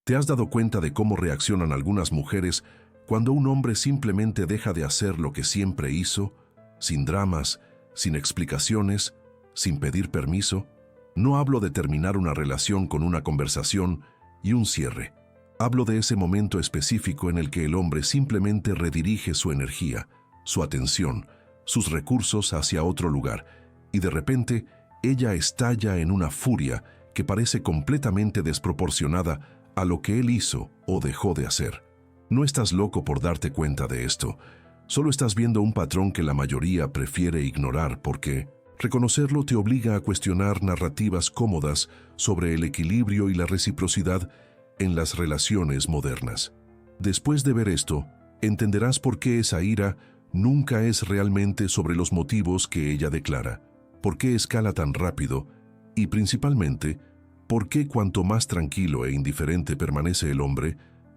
¿Te has dado cuenta de cómo reaccionan algunas mujeres cuando un hombre simplemente deja de hacer lo que siempre hizo, sin dramas, sin explicaciones, sin pedir permiso? No hablo de terminar una relación con una conversación y un cierre. Hablo de ese momento específico en el que el hombre simplemente redirige su energía, su atención, sus recursos hacia otro lugar, y de repente ella estalla en una furia que parece completamente desproporcionada a lo que él hizo o dejó de hacer. No estás loco por darte cuenta de esto, solo estás viendo un patrón que la mayoría prefiere ignorar porque reconocerlo te obliga a cuestionar narrativas cómodas sobre el equilibrio y la reciprocidad en las relaciones modernas. Después de ver esto, entenderás por qué esa ira nunca es realmente sobre los motivos que ella declara, por qué escala tan rápido y principalmente, por qué cuanto más tranquilo e indiferente permanece el hombre,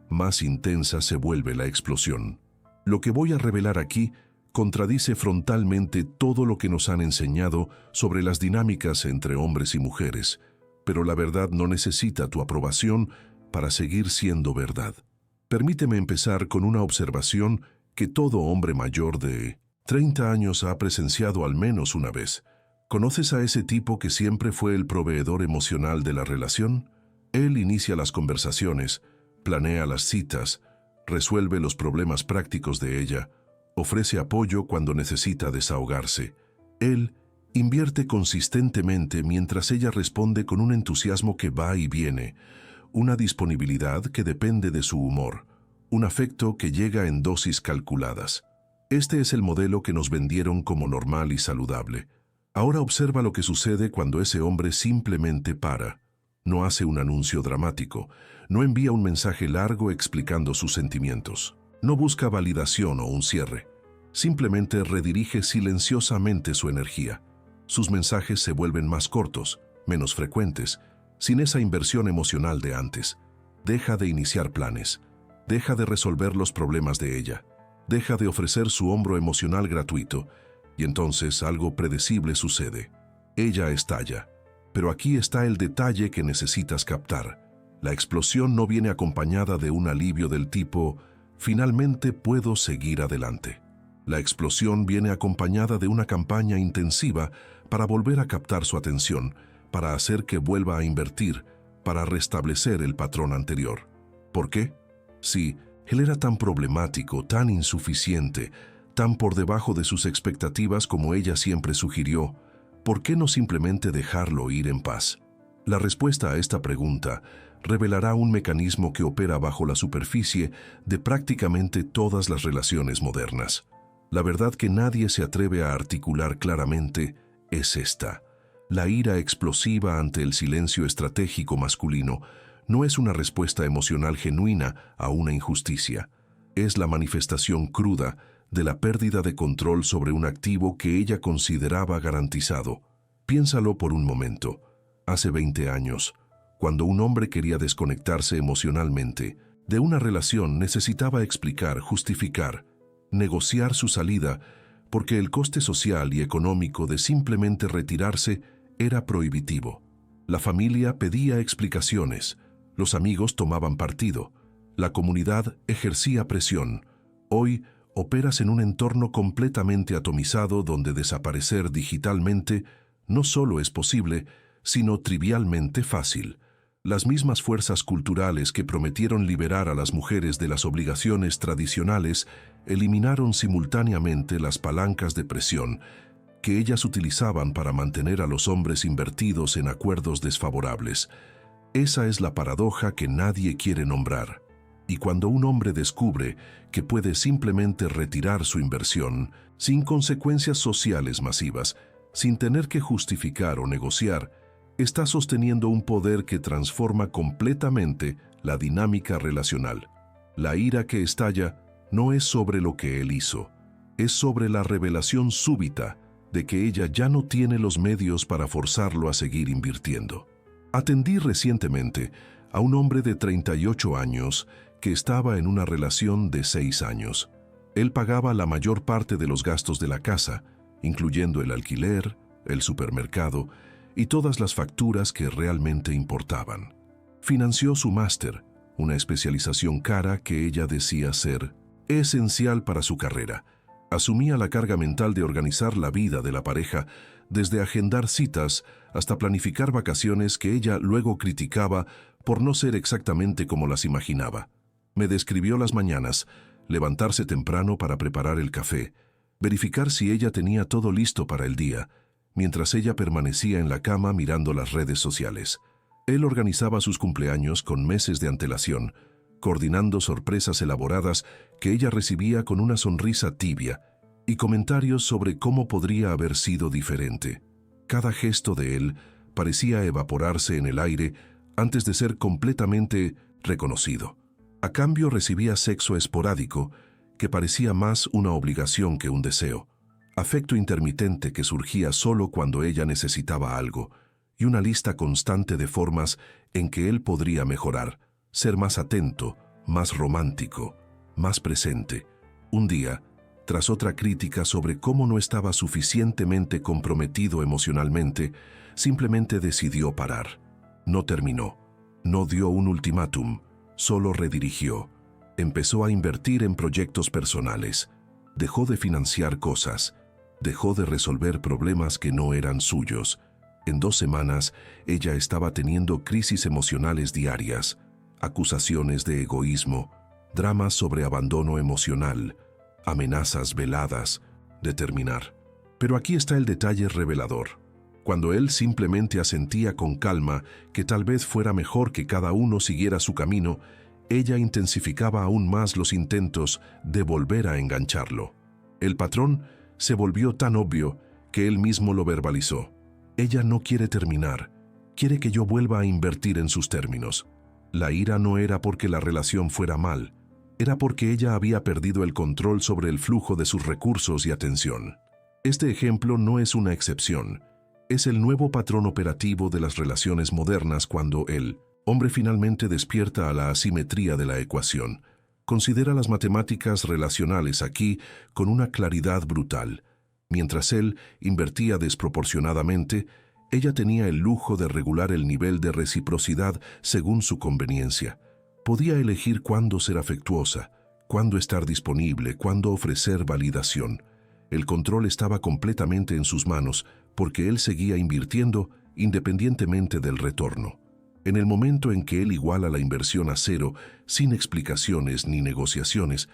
más intensa se vuelve la explosión. Lo que voy a revelar aquí contradice frontalmente todo lo que nos han enseñado sobre las dinámicas entre hombres y mujeres, pero la verdad no necesita tu aprobación para seguir siendo verdad. Permíteme empezar con una observación que todo hombre mayor de 30 años ha presenciado al menos una vez. ¿Conoces a ese tipo que siempre fue el proveedor emocional de la relación? Él inicia las conversaciones, planea las citas, resuelve los problemas prácticos de ella, ofrece apoyo cuando necesita desahogarse. Él invierte consistentemente mientras ella responde con un entusiasmo que va y viene, una disponibilidad que depende de su humor, un afecto que llega en dosis calculadas. Este es el modelo que nos vendieron como normal y saludable. Ahora observa lo que sucede cuando ese hombre simplemente para. No hace un anuncio dramático, no envía un mensaje largo explicando sus sentimientos, no busca validación o un cierre. Simplemente redirige silenciosamente su energía. Sus mensajes se vuelven más cortos, menos frecuentes, sin esa inversión emocional de antes. Deja de iniciar planes, deja de resolver los problemas de ella, deja de ofrecer su hombro emocional gratuito, y entonces algo predecible sucede. Ella estalla. Pero aquí está el detalle que necesitas captar. La explosión no viene acompañada de un alivio del tipo, finalmente puedo seguir adelante. La explosión viene acompañada de una campaña intensiva para volver a captar su atención, para hacer que vuelva a invertir, para restablecer el patrón anterior. ¿Por qué? Sí, él era tan problemático, tan insuficiente, tan por debajo de sus expectativas como ella siempre sugirió. ¿Por qué no simplemente dejarlo ir en paz? La respuesta a esta pregunta revelará un mecanismo que opera bajo la superficie de prácticamente todas las relaciones modernas. La verdad que nadie se atreve a articular claramente es esta. La ira explosiva ante el silencio estratégico masculino no es una respuesta emocional genuina a una injusticia. Es la manifestación cruda de la pérdida de control sobre un activo que ella consideraba garantizado. Piénsalo por un momento. Hace 20 años, cuando un hombre quería desconectarse emocionalmente de una relación, necesitaba explicar, justificar, negociar su salida, porque el coste social y económico de simplemente retirarse era prohibitivo. La familia pedía explicaciones, los amigos tomaban partido, la comunidad ejercía presión. Hoy operas en un entorno completamente atomizado donde desaparecer digitalmente no solo es posible, sino trivialmente fácil. Las mismas fuerzas culturales que prometieron liberar a las mujeres de las obligaciones tradicionales eliminaron simultáneamente las palancas de presión que ellas utilizaban para mantener a los hombres invertidos en acuerdos desfavorables. Esa es la paradoja que nadie quiere nombrar. Y cuando un hombre descubre que puede simplemente retirar su inversión, sin consecuencias sociales masivas, sin tener que justificar o negociar, está sosteniendo un poder que transforma completamente la dinámica relacional. La ira que estalla no es sobre lo que él hizo, es sobre la revelación súbita de que ella ya no tiene los medios para forzarlo a seguir invirtiendo. Atendí recientemente a un hombre de 38 años que estaba en una relación de 6 años. Él pagaba la mayor parte de los gastos de la casa, incluyendo el alquiler, el supermercado y todas las facturas que realmente importaban. Financió su máster, una especialización cara que ella decía ser esencial para su carrera. Asumía la carga mental de organizar la vida de la pareja, desde agendar citas hasta planificar vacaciones que ella luego criticaba por no ser exactamente como las imaginaba. Me describió las mañanas, levantarse temprano para preparar el café, verificar si ella tenía todo listo para el día, mientras ella permanecía en la cama mirando las redes sociales. Él organizaba sus cumpleaños con meses de antelación, coordinando sorpresas elaboradas que ella recibía con una sonrisa tibia y comentarios sobre cómo podría haber sido diferente. Cada gesto de él parecía evaporarse en el aire antes de ser completamente reconocido. A cambio recibía sexo esporádico que parecía más una obligación que un deseo, afecto intermitente que surgía solo cuando ella necesitaba algo, y una lista constante de formas en que él podría mejorar, ser más atento, más romántico, más presente. Un día, tras otra crítica sobre cómo no estaba suficientemente comprometido emocionalmente, simplemente decidió parar. No terminó, no dio un ultimátum, solo redirigió. Empezó a invertir en proyectos personales, dejó de financiar cosas, dejó de resolver problemas que no eran suyos. En 2 semanas, ella estaba teniendo crisis emocionales diarias, acusaciones de egoísmo, dramas sobre abandono emocional, amenazas veladas de terminar. Pero aquí está el detalle revelador. Cuando él simplemente asentía con calma que tal vez fuera mejor que cada uno siguiera su camino, ella intensificaba aún más los intentos de volver a engancharlo. El patrón se volvió tan obvio que él mismo lo verbalizó. Ella no quiere terminar, quiere que yo vuelva a invertir en sus términos. La ira no era porque la relación fuera mal, era porque ella había perdido el control sobre el flujo de sus recursos y atención. Este ejemplo no es una excepción, es el nuevo patrón operativo de las relaciones modernas cuando el hombre finalmente despierta a la asimetría de la ecuación. Considera las matemáticas relacionales aquí con una claridad brutal. Mientras él invertía desproporcionadamente, ella tenía el lujo de regular el nivel de reciprocidad según su conveniencia. Podía elegir cuándo ser afectuosa, cuándo estar disponible, cuándo ofrecer validación. El control estaba completamente en sus manos porque él seguía invirtiendo independientemente del retorno. En el momento en que él iguala la inversión a cero, sin explicaciones ni negociaciones,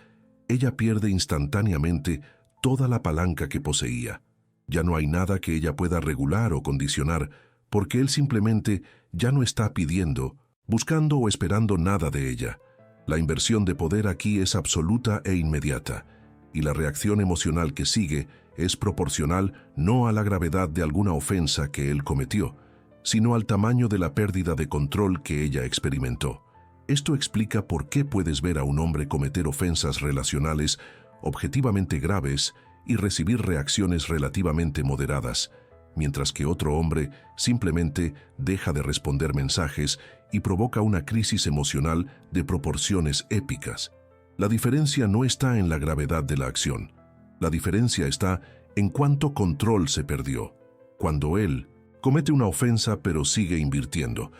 ella pierde instantáneamente toda la palanca que poseía. Ya no hay nada que ella pueda regular o condicionar, porque él simplemente ya no está pidiendo, buscando o esperando nada de ella. La inversión de poder aquí es absoluta e inmediata, y la reacción emocional que sigue es proporcional no a la gravedad de alguna ofensa que él cometió, sino al tamaño de la pérdida de control que ella experimentó. Esto explica por qué puedes ver a un hombre cometer ofensas relacionales objetivamente graves y recibir reacciones relativamente moderadas, mientras que otro hombre simplemente deja de responder mensajes y provoca una crisis emocional de proporciones épicas. La diferencia no está en la gravedad de la acción. La diferencia está en cuánto control se perdió. Cuando él comete una ofensa pero sigue invirtiendo,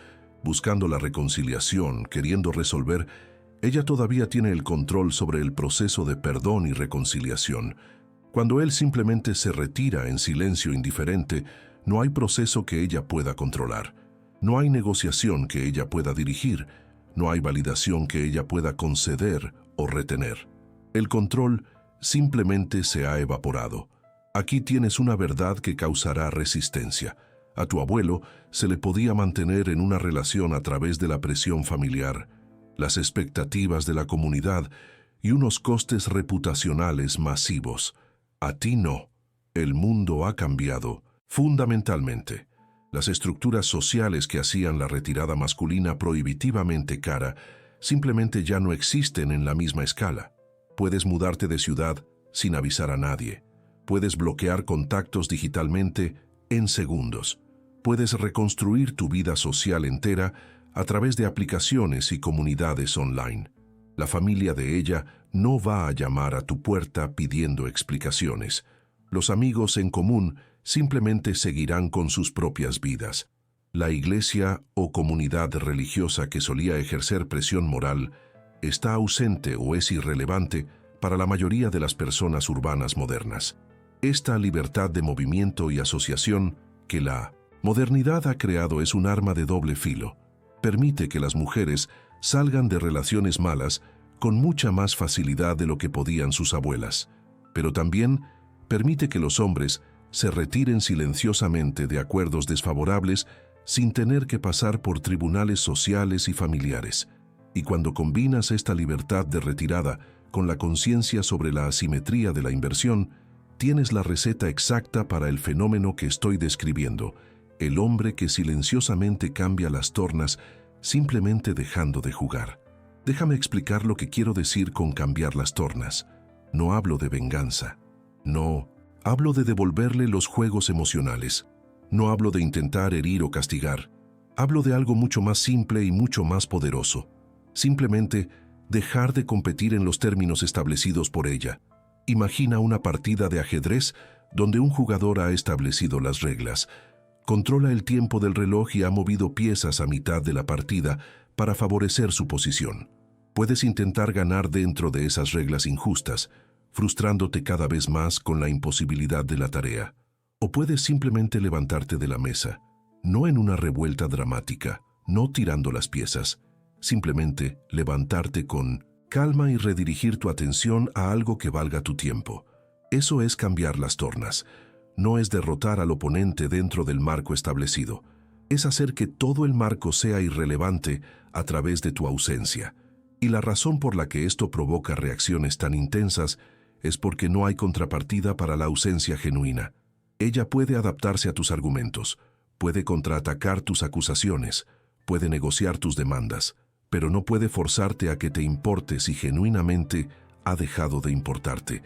buscando la reconciliación, queriendo resolver, ella todavía tiene el control sobre el proceso de perdón y reconciliación. Cuando él simplemente se retira en silencio indiferente, no hay proceso que ella pueda controlar. No hay negociación que ella pueda dirigir. No hay validación que ella pueda conceder o retener. El control simplemente se ha evaporado. Aquí tienes una verdad que causará resistencia. A tu abuelo se le podía mantener en una relación a través de la presión familiar, las expectativas de la comunidad y unos costes reputacionales masivos. A ti no. El mundo ha cambiado fundamentalmente. Las estructuras sociales que hacían la retirada masculina prohibitivamente cara simplemente ya no existen en la misma escala. Puedes mudarte de ciudad sin avisar a nadie. Puedes bloquear contactos digitalmente en segundos. Puedes reconstruir tu vida social entera a través de aplicaciones y comunidades online. La familia de ella no va a llamar a tu puerta pidiendo explicaciones. Los amigos en común simplemente seguirán con sus propias vidas. La iglesia o comunidad religiosa que solía ejercer presión moral está ausente o es irrelevante para la mayoría de las personas urbanas modernas. Esta libertad de movimiento y asociación que la modernidad ha creado es un arma de doble filo. Permite que las mujeres salgan de relaciones malas con mucha más facilidad de lo que podían sus abuelas, pero también permite que los hombres se retiren silenciosamente de acuerdos desfavorables sin tener que pasar por tribunales sociales y familiares. Y cuando combinas esta libertad de retirada con la conciencia sobre la asimetría de la inversión, tienes la receta exacta para el fenómeno que estoy describiendo, el hombre que silenciosamente cambia las tornas simplemente dejando de jugar. Déjame explicar lo que quiero decir con cambiar las tornas. No hablo de venganza. No, hablo de devolverle los juegos emocionales. No hablo de intentar herir o castigar. Hablo de algo mucho más simple y mucho más poderoso. Simplemente dejar de competir en los términos establecidos por ella. Imagina una partida de ajedrez donde un jugador ha establecido las reglas, controla el tiempo del reloj y ha movido piezas a mitad de la partida para favorecer su posición. Puedes intentar ganar dentro de esas reglas injustas, frustrándote cada vez más con la imposibilidad de la tarea. O puedes simplemente levantarte de la mesa, no en una revuelta dramática, no tirando las piezas, simplemente levantarte con calma y redirigir tu atención a algo que valga tu tiempo. Eso es cambiar las tornas. No es derrotar al oponente dentro del marco establecido. Es hacer que todo el marco sea irrelevante a través de tu ausencia. Y la razón por la que esto provoca reacciones tan intensas es porque no hay contrapartida para la ausencia genuina. Ella puede adaptarse a tus argumentos, puede contraatacar tus acusaciones, puede negociar tus demandas, pero no puede forzarte a que te importe si genuinamente ha dejado de importarte.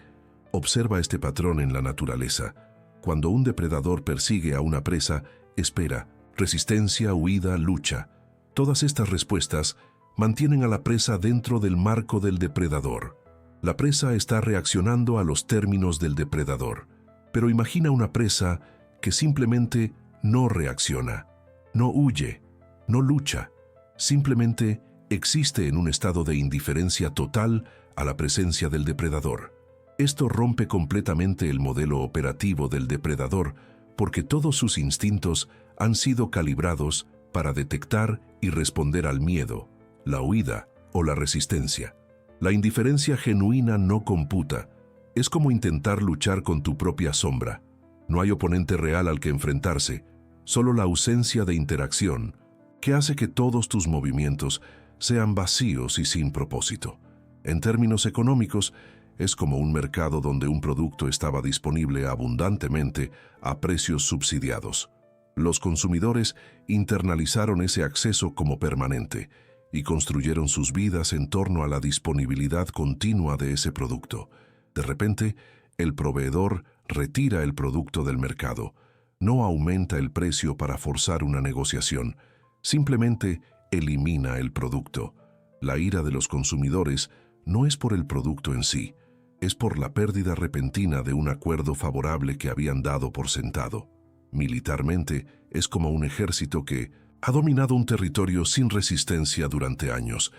Observa este patrón en la naturaleza. Cuando un depredador persigue a una presa, espera, resistencia, huida, lucha. Todas estas respuestas mantienen a la presa dentro del marco del depredador. La presa está reaccionando a los términos del depredador. Pero imagina una presa que simplemente no reacciona, no huye, no lucha, simplemente existe en un estado de indiferencia total a la presencia del depredador. Esto rompe completamente el modelo operativo del depredador porque todos sus instintos han sido calibrados para detectar y responder al miedo, la huida o la resistencia. La indiferencia genuina no computa. Es como intentar luchar con tu propia sombra. No hay oponente real al que enfrentarse, solo la ausencia de interacción, que hace que todos tus movimientos sean vacíos y sin propósito. En términos económicos, es como un mercado donde un producto estaba disponible abundantemente a precios subsidiados. Los consumidores internalizaron ese acceso como permanente y construyeron sus vidas en torno a la disponibilidad continua de ese producto. De repente, el proveedor retira el producto del mercado. No aumenta el precio para forzar una negociación. Simplemente elimina el producto. La ira de los consumidores no es por el producto en sí, es por la pérdida repentina de un acuerdo favorable que habían dado por sentado. Militarmente, es como un ejército que ha dominado un territorio sin resistencia durante años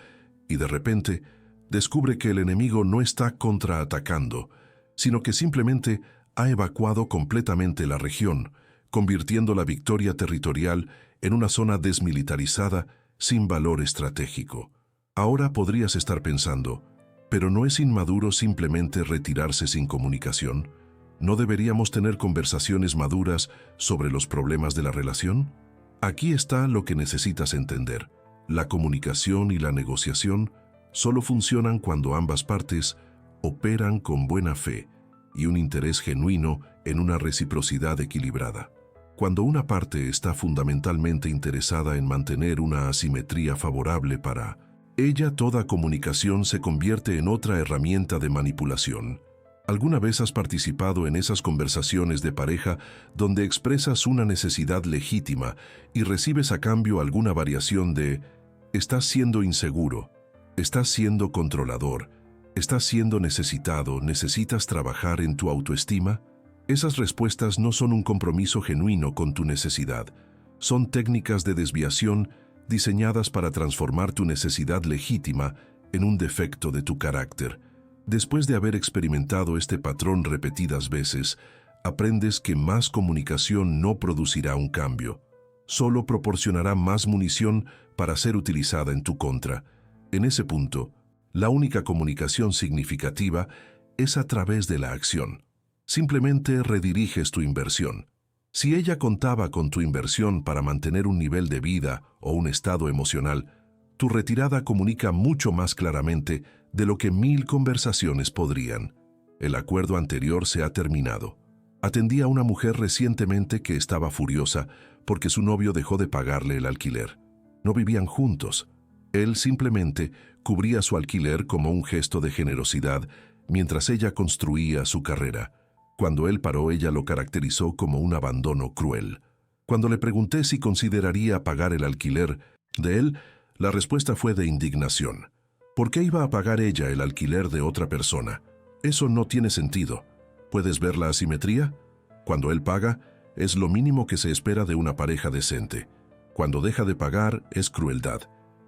y de repente descubre que el enemigo no está contraatacando, sino que simplemente ha evacuado completamente la región, convirtiendo la victoria territorial en una zona desmilitarizada sin valor estratégico. Ahora podrías estar pensando, ¿pero no es inmaduro simplemente retirarse sin comunicación? ¿No deberíamos tener conversaciones maduras sobre los problemas de la relación? Aquí está lo que necesitas entender. La comunicación y la negociación solo funcionan cuando ambas partes operan con buena fe y un interés genuino en una reciprocidad equilibrada. Cuando una parte está fundamentalmente interesada en mantener una asimetría favorable para ella, toda comunicación se convierte en otra herramienta de manipulación. ¿Alguna vez has participado en esas conversaciones de pareja donde expresas una necesidad legítima y recibes a cambio alguna variación de «estás siendo inseguro», «estás siendo controlador», «estás siendo necesitado», «necesitas trabajar en tu autoestima»? Esas respuestas no son un compromiso genuino con tu necesidad, Son técnicas de desviación diseñadas para transformar tu necesidad legítima en un defecto de tu carácter. Después de haber experimentado este patrón repetidas veces, aprendes que más comunicación no producirá un cambio. Solo proporcionará más munición para ser utilizada en tu contra. En ese punto, la única comunicación significativa es a través de la acción. Simplemente rediriges tu inversión. Si ella contaba con tu inversión para mantener un nivel de vida o un estado emocional, tu retirada comunica mucho más claramente de lo que 1000 conversaciones podrían. El acuerdo anterior se ha terminado. Atendí a una mujer recientemente que estaba furiosa porque su novio dejó de pagarle el alquiler. No vivían juntos. Él simplemente cubría su alquiler como un gesto de generosidad mientras ella construía su carrera. Cuando él paró, ella lo caracterizó como un abandono cruel. Cuando le pregunté si consideraría pagar el alquiler de él, la respuesta fue de indignación. ¿Por qué iba a pagar ella el alquiler de otra persona? Eso no tiene sentido. ¿Puedes ver la asimetría? Cuando él paga, es lo mínimo que se espera de una pareja decente. Cuando deja de pagar, es crueldad.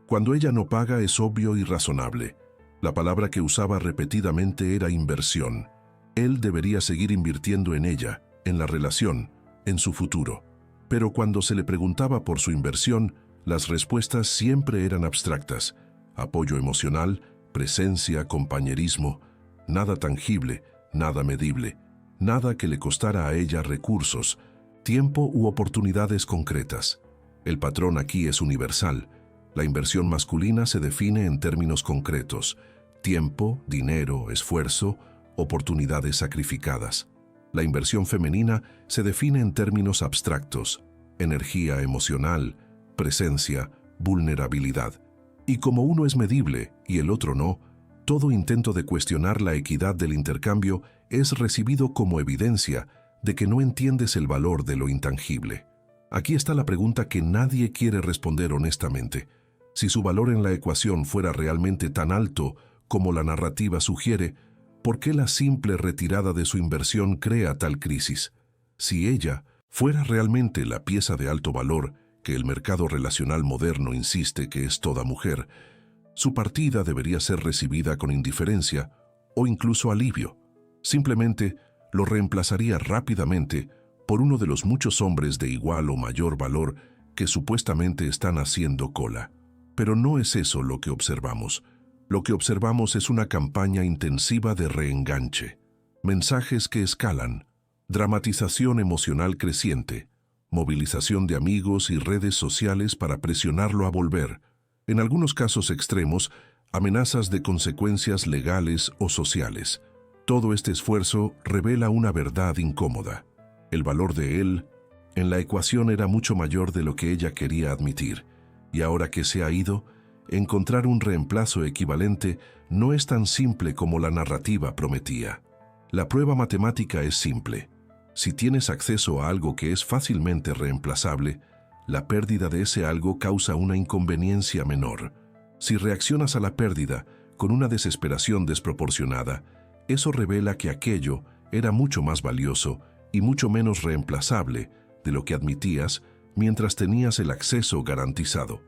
Cuando ella no paga, es obvio y razonable. La palabra que usaba repetidamente era inversión. Él debería seguir invirtiendo en ella, en la relación, en su futuro. Pero cuando se le preguntaba por su inversión, las respuestas siempre eran abstractas. Apoyo emocional, presencia, compañerismo, nada tangible, nada medible, nada que le costara a ella recursos, tiempo u oportunidades concretas. El patrón aquí es universal. La inversión masculina se define en términos concretos: tiempo, dinero, esfuerzo, oportunidades sacrificadas. La inversión femenina se define en términos abstractos: energía emocional, presencia, vulnerabilidad. Y como uno es medible y el otro no, todo intento de cuestionar la equidad del intercambio es recibido como evidencia de que no entiendes el valor de lo intangible. Aquí está la pregunta que nadie quiere responder honestamente. Si su valor en la ecuación fuera realmente tan alto como la narrativa sugiere, ¿por qué la simple retirada de su inversión crea tal crisis? Si ella fuera realmente la pieza de alto valor que el mercado relacional moderno insiste que es toda mujer, su partida debería ser recibida con indiferencia o incluso alivio. Simplemente lo reemplazaría rápidamente por uno de los muchos hombres de igual o mayor valor que supuestamente están haciendo cola. Pero no es eso lo que observamos. Lo que observamos es una campaña intensiva de reenganche, mensajes que escalan, dramatización emocional creciente, movilización de amigos y redes sociales para presionarlo a volver. En algunos casos extremos, amenazas de consecuencias legales o sociales. Todo este esfuerzo revela una verdad incómoda. El valor de él en la ecuación era mucho mayor de lo que ella quería admitir, y ahora que se ha ido, encontrar un reemplazo equivalente no es tan simple como la narrativa prometía. La prueba matemática es simple. Si tienes acceso a algo que es fácilmente reemplazable, la pérdida de ese algo causa una inconveniencia menor. Si reaccionas a la pérdida con una desesperación desproporcionada, eso revela que aquello era mucho más valioso y mucho menos reemplazable de lo que admitías mientras tenías el acceso garantizado.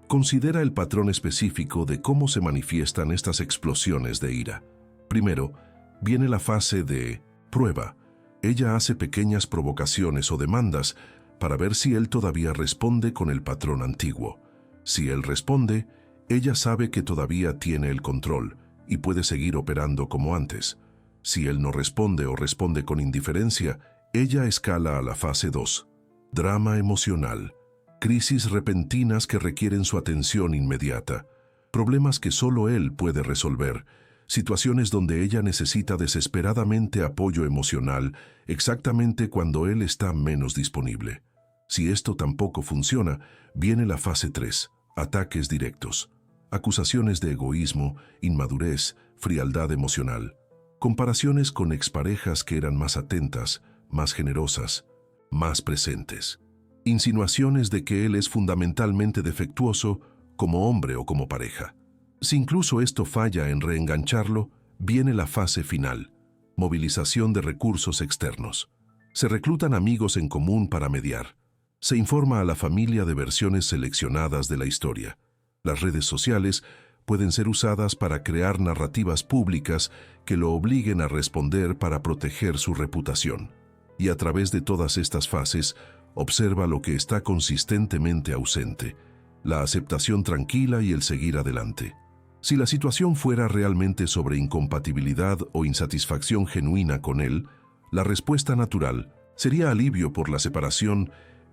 Considera el patrón específico de cómo se manifiestan estas explosiones de ira. Primero, viene la fase de prueba. Ella hace pequeñas provocaciones o demandas para ver si él todavía responde con el patrón antiguo. Si él responde, ella sabe que todavía tiene el control y puede seguir operando como antes. Si él no responde o responde con indiferencia, ella escala a la fase 2. Drama emocional. Crisis repentinas que requieren su atención inmediata. Problemas que solo él puede resolver. Situaciones donde ella necesita desesperadamente apoyo emocional exactamente cuando él está menos disponible. Si esto tampoco funciona, viene la fase 3, ataques directos. Acusaciones de egoísmo, inmadurez, frialdad emocional. Comparaciones con exparejas que eran más atentas, más generosas, más presentes. Insinuaciones de que él es fundamentalmente defectuoso como hombre o como pareja. Si incluso esto falla en reengancharlo, viene la fase final, movilización de recursos externos. Se reclutan amigos en común para mediar. Se informa a la familia de versiones seleccionadas de la historia. Las redes sociales pueden ser usadas para crear narrativas públicas que lo obliguen a responder para proteger su reputación. Y a través de todas estas fases, observa lo que está consistentemente ausente: la aceptación tranquila y el seguir adelante. Si la situación fuera realmente sobre incompatibilidad o insatisfacción genuina con él, la respuesta natural sería alivio por la separación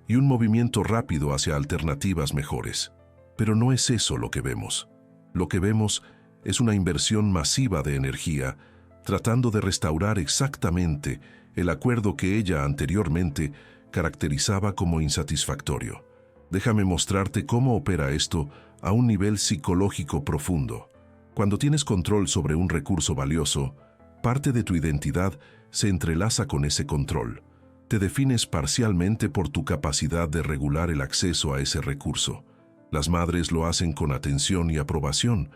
y un movimiento rápido hacia alternativas mejores. Pero no es eso lo que vemos. Lo que vemos es una inversión masiva de energía, tratando de restaurar exactamente el acuerdo que ella anteriormente caracterizaba como insatisfactorio. Déjame mostrarte cómo opera esto a un nivel psicológico profundo. Cuando tienes control sobre un recurso valioso, parte de tu identidad se entrelaza con ese control. Te defines parcialmente por tu capacidad de regular el acceso a ese recurso. Las madres lo hacen con atención y aprobación.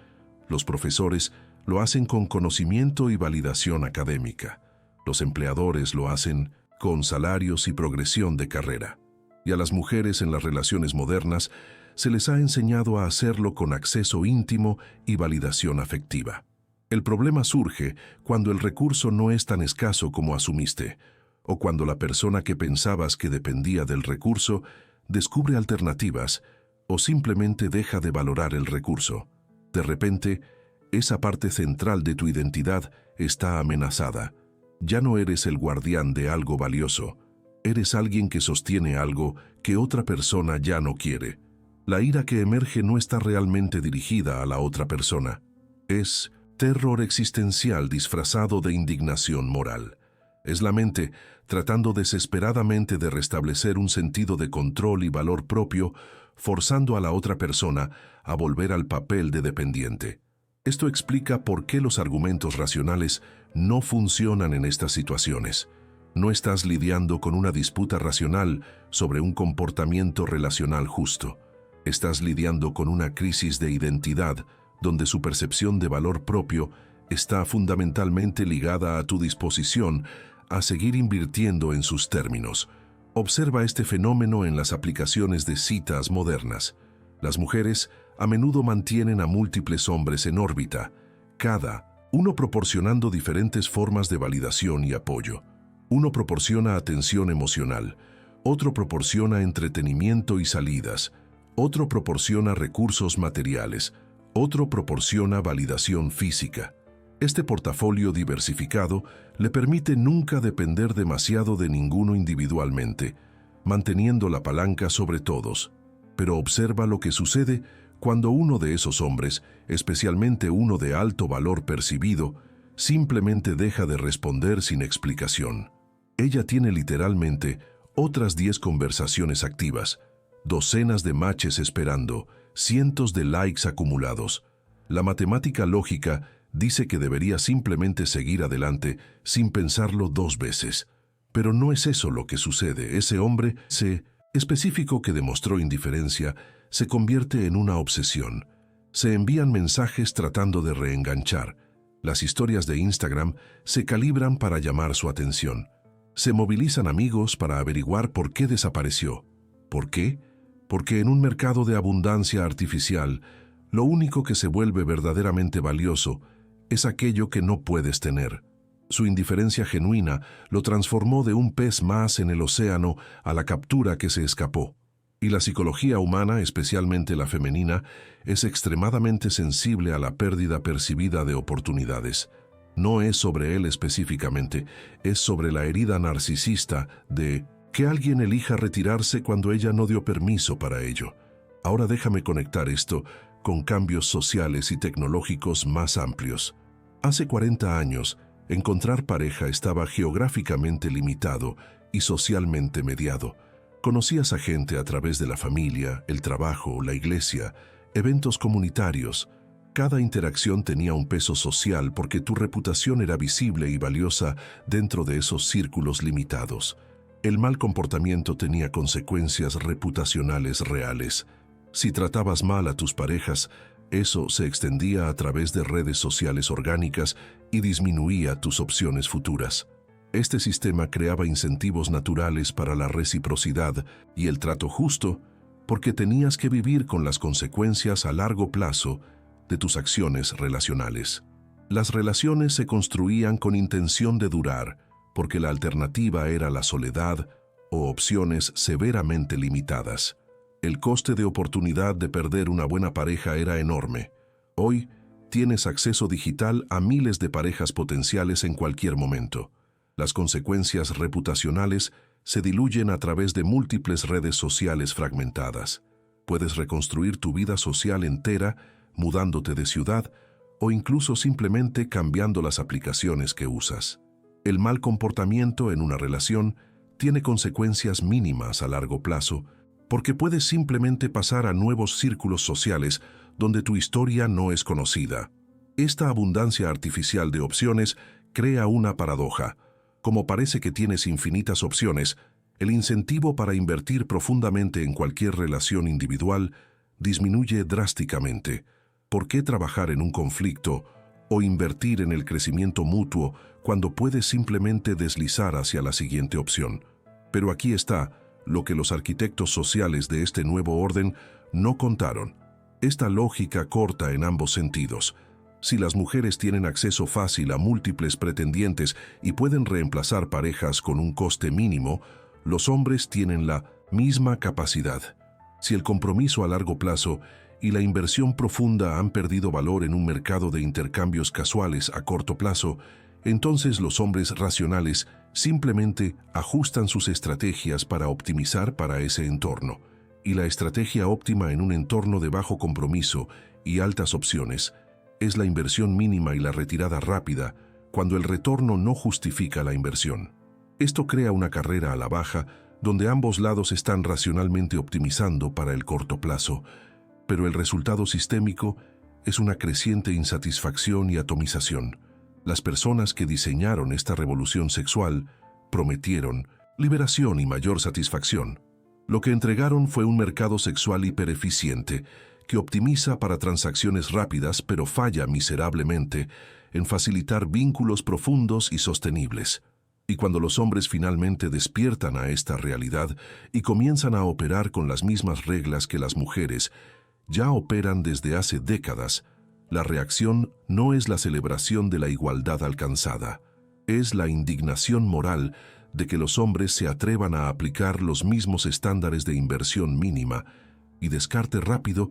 Los profesores lo hacen con conocimiento y validación académica. Los empleadores lo hacen con salarios y progresión de carrera. Y a las mujeres en las relaciones modernas se les ha enseñado a hacerlo con acceso íntimo y validación afectiva. El problema surge cuando el recurso no es tan escaso como asumiste, o cuando la persona que pensabas que dependía del recurso descubre alternativas o simplemente deja de valorar el recurso. De repente, esa parte central de tu identidad está amenazada. Ya no eres el guardián de algo valioso. Eres alguien que sostiene algo que otra persona ya no quiere. La ira que emerge no está realmente dirigida a la otra persona. Es terror existencial disfrazado de indignación moral. Es la mente tratando desesperadamente de restablecer un sentido de control y valor propio, forzando a la otra persona a volver al papel de dependiente. Esto explica por qué los argumentos racionales no funcionan en estas situaciones. No estás lidiando con una disputa racional sobre un comportamiento relacional justo. Estás lidiando con una crisis de identidad, donde su percepción de valor propio está fundamentalmente ligada a tu disposición a seguir invirtiendo en sus términos. Observa este fenómeno en las aplicaciones de citas modernas. Las mujeres a menudo mantienen a múltiples hombres en órbita, cada uno proporcionando diferentes formas de validación y apoyo. Uno proporciona atención emocional, otro proporciona entretenimiento y salidas, otro proporciona recursos materiales, otro proporciona validación física. Este portafolio diversificado le permite nunca depender demasiado de ninguno individualmente, manteniendo la palanca sobre todos. Pero observa lo que sucede cuando uno de esos hombres, especialmente uno de alto valor percibido, simplemente deja de responder sin explicación. Ella tiene literalmente otras 10 conversaciones activas, docenas de matches esperando, cientos de likes acumulados. La matemática lógica dice que debería simplemente seguir adelante sin pensarlo 2 veces. Pero no es eso lo que sucede. Ese hombre específico que demostró indiferencia se convierte en una obsesión. Se envían mensajes tratando de reenganchar. Las historias de Instagram se calibran para llamar su atención. Se movilizan amigos para averiguar por qué desapareció. ¿Por qué? Porque en un mercado de abundancia artificial, lo único que se vuelve verdaderamente valioso es aquello que no puedes tener. Su indiferencia genuina lo transformó de un pez más en el océano a la captura que se escapó. Y la psicología humana, especialmente la femenina, es extremadamente sensible a la pérdida percibida de oportunidades. No es sobre él específicamente, es sobre la herida narcisista de que alguien elija retirarse cuando ella no dio permiso para ello. Ahora déjame conectar esto con cambios sociales y tecnológicos más amplios. Hace 40 años, encontrar pareja estaba geográficamente limitado y socialmente mediado. Conocías a gente a través de la familia, el trabajo, la iglesia, eventos comunitarios. Cada interacción tenía un peso social porque tu reputación era visible y valiosa dentro de esos círculos limitados. El mal comportamiento tenía consecuencias reputacionales reales. Si tratabas mal a tus parejas, eso se extendía a través de redes sociales orgánicas y disminuía tus opciones futuras. Este sistema creaba incentivos naturales para la reciprocidad y el trato justo, porque tenías que vivir con las consecuencias a largo plazo de tus acciones relacionales. Las relaciones se construían con intención de durar, porque la alternativa era la soledad o opciones severamente limitadas. El coste de oportunidad de perder una buena pareja era enorme. Hoy, tienes acceso digital a miles de parejas potenciales en cualquier momento. Las consecuencias reputacionales se diluyen a través de múltiples redes sociales fragmentadas. Puedes reconstruir tu vida social entera mudándote de ciudad o incluso simplemente cambiando las aplicaciones que usas. El mal comportamiento en una relación tiene consecuencias mínimas a largo plazo porque puedes simplemente pasar a nuevos círculos sociales donde tu historia no es conocida. Esta abundancia artificial de opciones crea una paradoja. Como parece que tienes infinitas opciones, el incentivo para invertir profundamente en cualquier relación individual disminuye drásticamente. ¿Por qué trabajar en un conflicto o invertir en el crecimiento mutuo cuando puedes simplemente deslizar hacia la siguiente opción? Pero aquí está lo que los arquitectos sociales de este nuevo orden no contaron. Esta lógica corta en ambos sentidos. Si las mujeres tienen acceso fácil a múltiples pretendientes y pueden reemplazar parejas con un coste mínimo, los hombres tienen la misma capacidad. Si el compromiso a largo plazo y la inversión profunda han perdido valor en un mercado de intercambios casuales a corto plazo, entonces los hombres racionales simplemente ajustan sus estrategias para optimizar para ese entorno. Y la estrategia óptima en un entorno de bajo compromiso y altas opciones es la inversión mínima y la retirada rápida cuando el retorno no justifica la inversión. Esto crea una carrera a la baja donde ambos lados están racionalmente optimizando para el corto plazo, pero el resultado sistémico es una creciente insatisfacción y atomización. Las personas que diseñaron esta revolución sexual prometieron liberación y mayor satisfacción. Lo que entregaron fue un mercado sexual hipereficiente que optimiza para transacciones rápidas pero falla miserablemente en facilitar vínculos profundos y sostenibles. Y cuando los hombres finalmente despiertan a esta realidad y comienzan a operar con las mismas reglas que las mujeres ya operan desde hace décadas, la reacción no es la celebración de la igualdad alcanzada, es la indignación moral de que los hombres se atrevan a aplicar los mismos estándares de inversión mínima y descarte rápido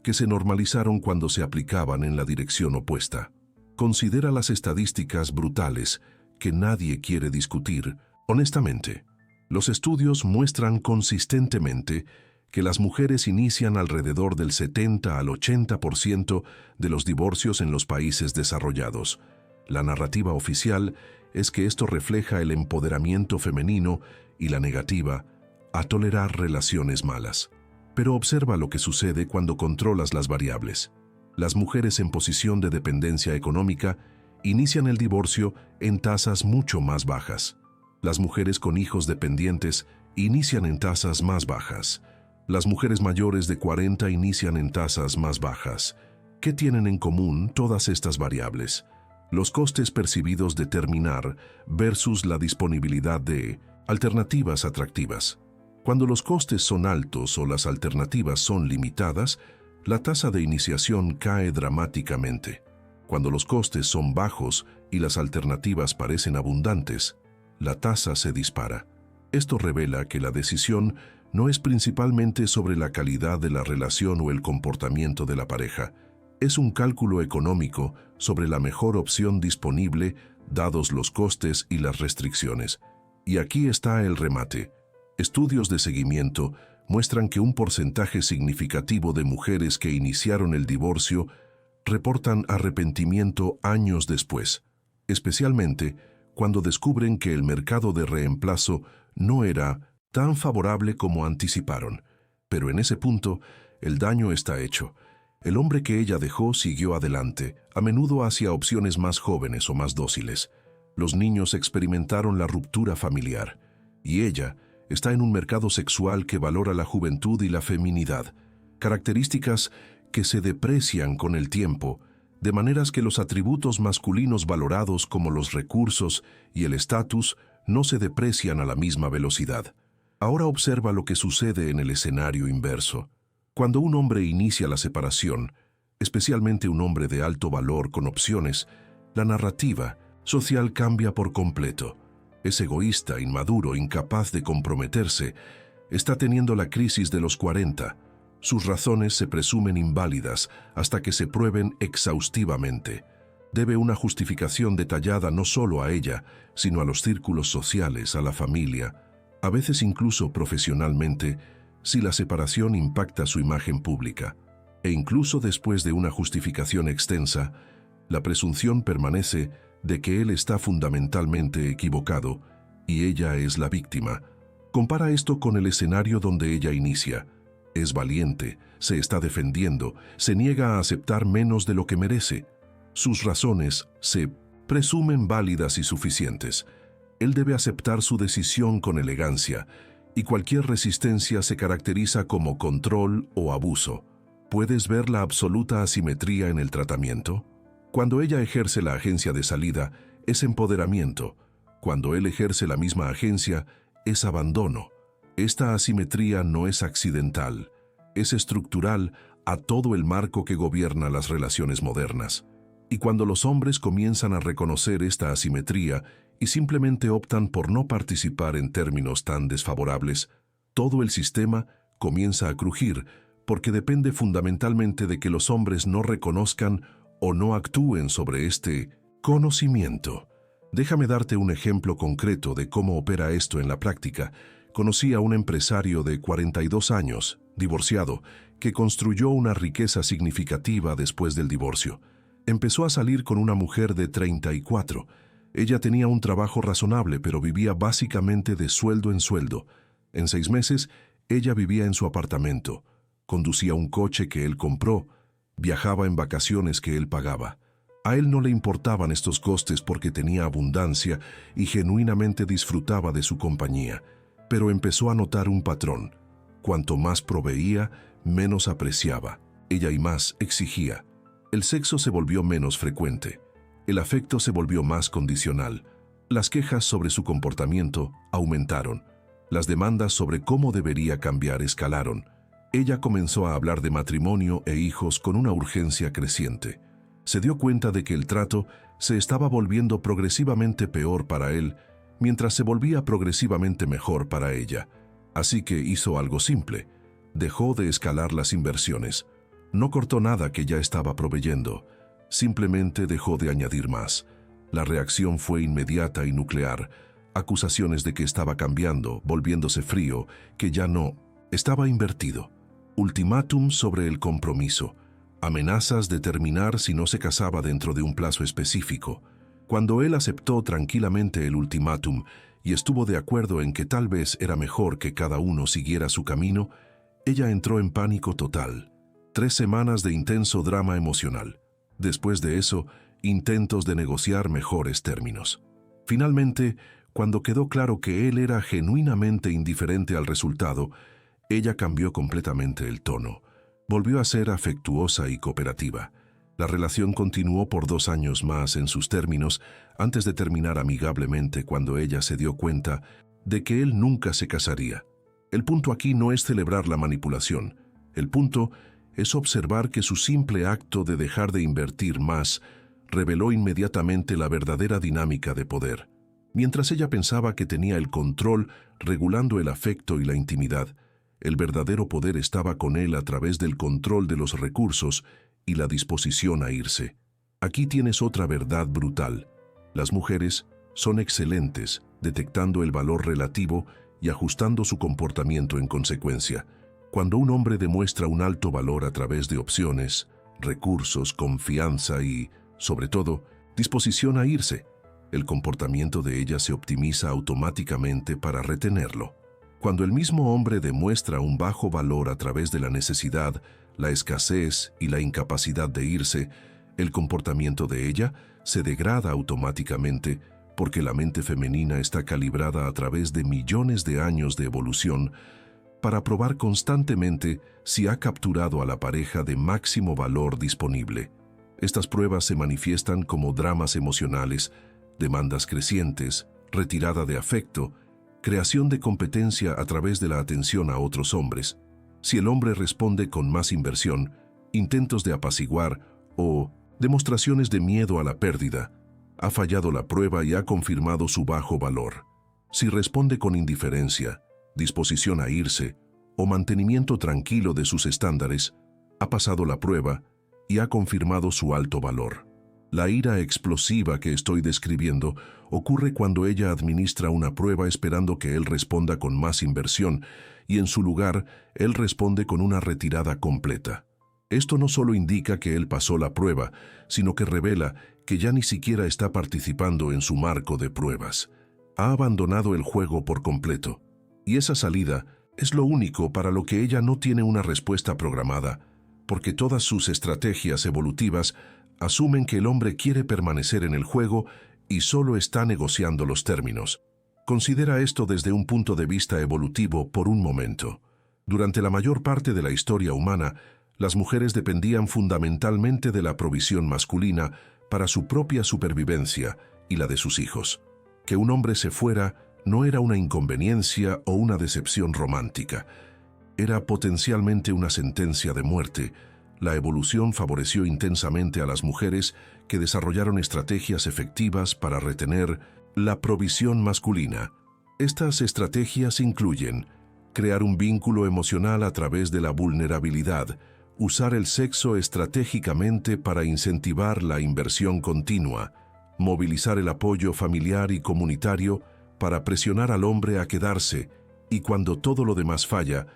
que se normalizaron cuando se aplicaban en la dirección opuesta. Considera las estadísticas brutales que nadie quiere discutir, honestamente. Los estudios muestran consistentemente que las mujeres inician alrededor del 70 al 80% de los divorcios en los países desarrollados. La narrativa oficial es que esto refleja el empoderamiento femenino y la negativa a tolerar relaciones malas. Pero observa lo que sucede cuando controlas las variables. Las mujeres en posición de dependencia económica inician el divorcio en tasas mucho más bajas. Las mujeres con hijos dependientes inician en tasas más bajas. Las mujeres mayores de 40 inician en tasas más bajas. ¿Qué tienen en común todas estas variables? Los costes percibidos de terminar versus la disponibilidad de alternativas atractivas. Cuando los costes son altos o las alternativas son limitadas, la tasa de iniciación cae dramáticamente. Cuando los costes son bajos y las alternativas parecen abundantes, la tasa se dispara. Esto revela que la decisión no es principalmente sobre la calidad de la relación o el comportamiento de la pareja. Es un cálculo económico sobre la mejor opción disponible dados los costes y las restricciones. Y aquí está el remate. Estudios de seguimiento muestran que un porcentaje significativo de mujeres que iniciaron el divorcio reportan arrepentimiento años después, especialmente cuando descubren que el mercado de reemplazo no era tan favorable como anticiparon. Pero en ese punto, el daño está hecho. El hombre que ella dejó siguió adelante, a menudo hacia opciones más jóvenes o más dóciles. Los niños experimentaron la ruptura familiar, y ella está en un mercado sexual que valora la juventud y la feminidad, características que se deprecian con el tiempo de maneras que los atributos masculinos valorados como los recursos y el estatus no se deprecian a la misma velocidad. Ahora observa lo que sucede en el escenario inverso. Cuando un hombre inicia la separación, especialmente un hombre de alto valor con opciones, la narrativa social cambia por completo. Es egoísta, inmaduro, incapaz de comprometerse. Está teniendo la crisis de los 40. Sus razones se presumen inválidas hasta que se prueben exhaustivamente. Debe una justificación detallada no solo a ella, sino a los círculos sociales, a la familia, a veces incluso profesionalmente, si la separación impacta su imagen pública. E incluso después de una justificación extensa, la presunción permanece de que él está fundamentalmente equivocado y ella es la víctima. Compara esto con el escenario donde ella inicia. Es valiente, se está defendiendo, se niega a aceptar menos de lo que merece. Sus razones se presumen válidas y suficientes. Él debe aceptar su decisión con elegancia, y cualquier resistencia se caracteriza como control o abuso. ¿Puedes ver la absoluta asimetría en el tratamiento? Cuando ella ejerce la agencia de salida, es empoderamiento. Cuando él ejerce la misma agencia, es abandono. Esta asimetría no es accidental, es estructural a todo el marco que gobierna las relaciones modernas. Y cuando los hombres comienzan a reconocer esta asimetría y simplemente optan por no participar en términos tan desfavorables, todo el sistema comienza a crujir porque depende fundamentalmente de que los hombres no reconozcan o no actúen sobre este conocimiento. Déjame darte un ejemplo concreto de cómo opera esto en la práctica. Conocí a un empresario de 42 años, divorciado, que construyó una riqueza significativa después del divorcio. Empezó a salir con una mujer de 34. Ella tenía un trabajo razonable, pero vivía básicamente de sueldo en sueldo. En 6 meses, ella vivía en su apartamento, conducía un coche que él compró, viajaba en vacaciones que él pagaba. A él no le importaban estos costes porque tenía abundancia y genuinamente disfrutaba de su compañía. Pero empezó a notar un patrón. Cuanto más proveía, menos apreciaba. Ella y más exigía. El sexo se volvió menos frecuente. El afecto se volvió más condicional. Las quejas sobre su comportamiento aumentaron. Las demandas sobre cómo debería cambiar escalaron. Ella comenzó a hablar de matrimonio e hijos con una urgencia creciente. Se dio cuenta de que el trato se estaba volviendo progresivamente peor para él, mientras se volvía progresivamente mejor para ella. Así que hizo algo simple. Dejó de escalar las inversiones. No cortó nada que ya estaba proveyendo. Simplemente dejó de añadir más. La reacción fue inmediata y nuclear. Acusaciones de que estaba cambiando, volviéndose frío, que ya no estaba invertido. Ultimátum sobre el compromiso. Amenazas de terminar si no se casaba dentro de un plazo específico. Cuando él aceptó tranquilamente el ultimátum y estuvo de acuerdo en que tal vez era mejor que cada uno siguiera su camino, ella entró en pánico total. 3 semanas de intenso drama emocional. Después de eso, intentos de negociar mejores términos. Finalmente, cuando quedó claro que él era genuinamente indiferente al resultado, ella cambió completamente el tono. Volvió a ser afectuosa y cooperativa. La relación continuó por 2 años más en sus términos, antes de terminar amigablemente cuando ella se dio cuenta de que él nunca se casaría. El punto aquí no es celebrar la manipulación. El punto es observar que su simple acto de dejar de invertir más reveló inmediatamente la verdadera dinámica de poder. Mientras ella pensaba que tenía el control regulando el afecto y la intimidad, el verdadero poder estaba con él a través del control de los recursos y la disposición a irse. Aquí tienes otra verdad brutal. Las mujeres son excelentes detectando el valor relativo y ajustando su comportamiento en consecuencia. Cuando un hombre demuestra un alto valor a través de opciones, recursos, confianza y, sobre todo, disposición a irse, el comportamiento de ella se optimiza automáticamente para retenerlo. Cuando el mismo hombre demuestra un bajo valor a través de la necesidad, la escasez y la incapacidad de irse, el comportamiento de ella se degrada automáticamente porque la mente femenina está calibrada a través de millones de años de evolución para probar constantemente si ha capturado a la pareja de máximo valor disponible. Estas pruebas se manifiestan como dramas emocionales, demandas crecientes, retirada de afecto, creación de competencia a través de la atención a otros hombres. Si el hombre responde con más inversión, intentos de apaciguar o demostraciones de miedo a la pérdida, ha fallado la prueba y ha confirmado su bajo valor. Si responde con indiferencia, disposición a irse o mantenimiento tranquilo de sus estándares, ha pasado la prueba y ha confirmado su alto valor. La ira explosiva que estoy describiendo ocurre cuando ella administra una prueba esperando que él responda con más inversión y en su lugar él responde con una retirada completa. Esto no solo indica que él pasó la prueba, sino que revela que ya ni siquiera está participando en su marco de pruebas. Ha abandonado el juego por completo. Y esa salida es lo único para lo que ella no tiene una respuesta programada, porque todas sus estrategias evolutivas asumen que el hombre quiere permanecer en el juego y solo está negociando los términos. Considera esto desde un punto de vista evolutivo por un momento. Durante la mayor parte de la historia humana, las mujeres dependían fundamentalmente de la provisión masculina para su propia supervivencia y la de sus hijos. Que un hombre se fuera no era una inconveniencia o una decepción romántica. Era potencialmente una sentencia de muerte. La evolución favoreció intensamente a las mujeres que desarrollaron estrategias efectivas para retener la provisión masculina. Estas estrategias incluyen crear un vínculo emocional a través de la vulnerabilidad, usar el sexo estratégicamente para incentivar la inversión continua, movilizar el apoyo familiar y comunitario para presionar al hombre a quedarse y cuando todo lo demás falla,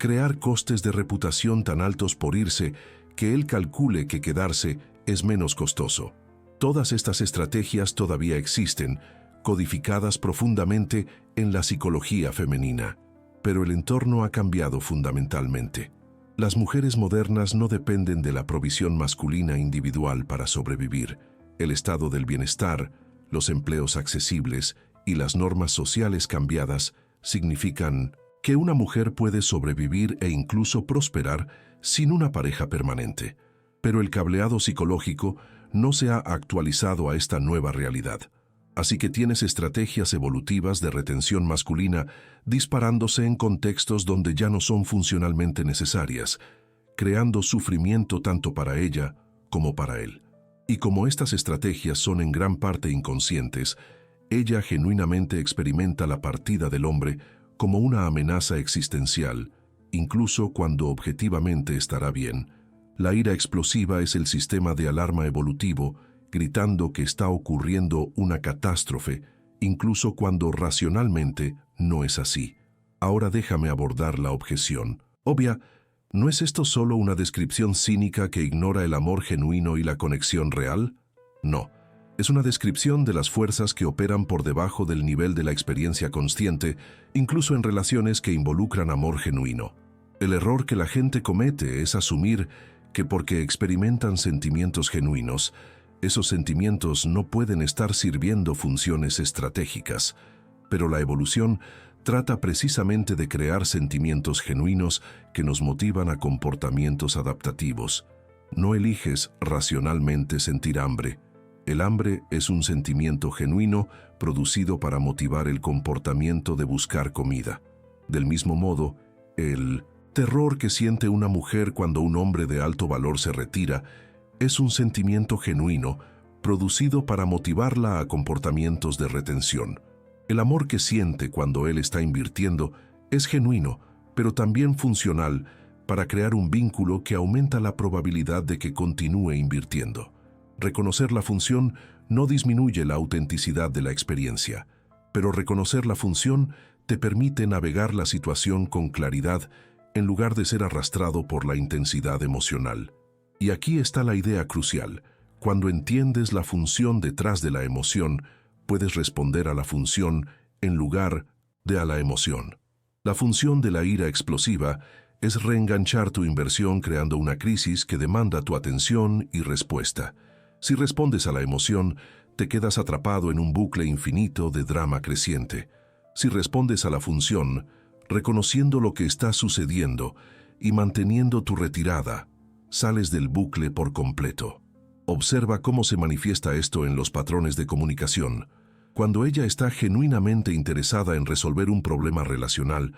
crear costes de reputación tan altos por irse que él calcule que quedarse es menos costoso. Todas estas estrategias todavía existen, codificadas profundamente en la psicología femenina, pero el entorno ha cambiado fundamentalmente. Las mujeres modernas no dependen de la provisión masculina individual para sobrevivir. El estado del bienestar, los empleos accesibles y las normas sociales cambiadas significan que una mujer puede sobrevivir e incluso prosperar sin una pareja permanente. Pero el cableado psicológico no se ha actualizado a esta nueva realidad. Así que tienes estrategias evolutivas de retención masculina disparándose en contextos donde ya no son funcionalmente necesarias, creando sufrimiento tanto para ella como para él. Y como estas estrategias son en gran parte inconscientes, ella genuinamente experimenta la partida del hombre como una amenaza existencial, incluso cuando objetivamente estará bien. La ira explosiva es el sistema de alarma evolutivo, gritando que está ocurriendo una catástrofe, incluso cuando racionalmente no es así. Ahora déjame abordar la objeción. Obvia, ¿no es esto solo una descripción cínica que ignora el amor genuino y la conexión real? No. Es una descripción de las fuerzas que operan por debajo del nivel de la experiencia consciente, incluso en relaciones que involucran amor genuino. El error que la gente comete es asumir que porque experimentan sentimientos genuinos, esos sentimientos no pueden estar sirviendo funciones estratégicas. Pero la evolución trata precisamente de crear sentimientos genuinos que nos motivan a comportamientos adaptativos. No eliges racionalmente sentir hambre. El hambre es un sentimiento genuino producido para motivar el comportamiento de buscar comida. Del mismo modo, el terror que siente una mujer cuando un hombre de alto valor se retira es un sentimiento genuino producido para motivarla a comportamientos de retención. El amor que siente cuando él está invirtiendo es genuino, pero también funcional para crear un vínculo que aumenta la probabilidad de que continúe invirtiendo. Reconocer la función no disminuye la autenticidad de la experiencia, pero reconocer la función te permite navegar la situación con claridad en lugar de ser arrastrado por la intensidad emocional. Y aquí está la idea crucial. Cuando entiendes la función detrás de la emoción, puedes responder a la función en lugar de a la emoción. La función de la ira explosiva es reenganchar tu inversión creando una crisis que demanda tu atención y respuesta. Si respondes a la emoción, te quedas atrapado en un bucle infinito de drama creciente. Si respondes a la función, reconociendo lo que está sucediendo y manteniendo tu retirada, sales del bucle por completo. Observa cómo se manifiesta esto en los patrones de comunicación. Cuando ella está genuinamente interesada en resolver un problema relacional,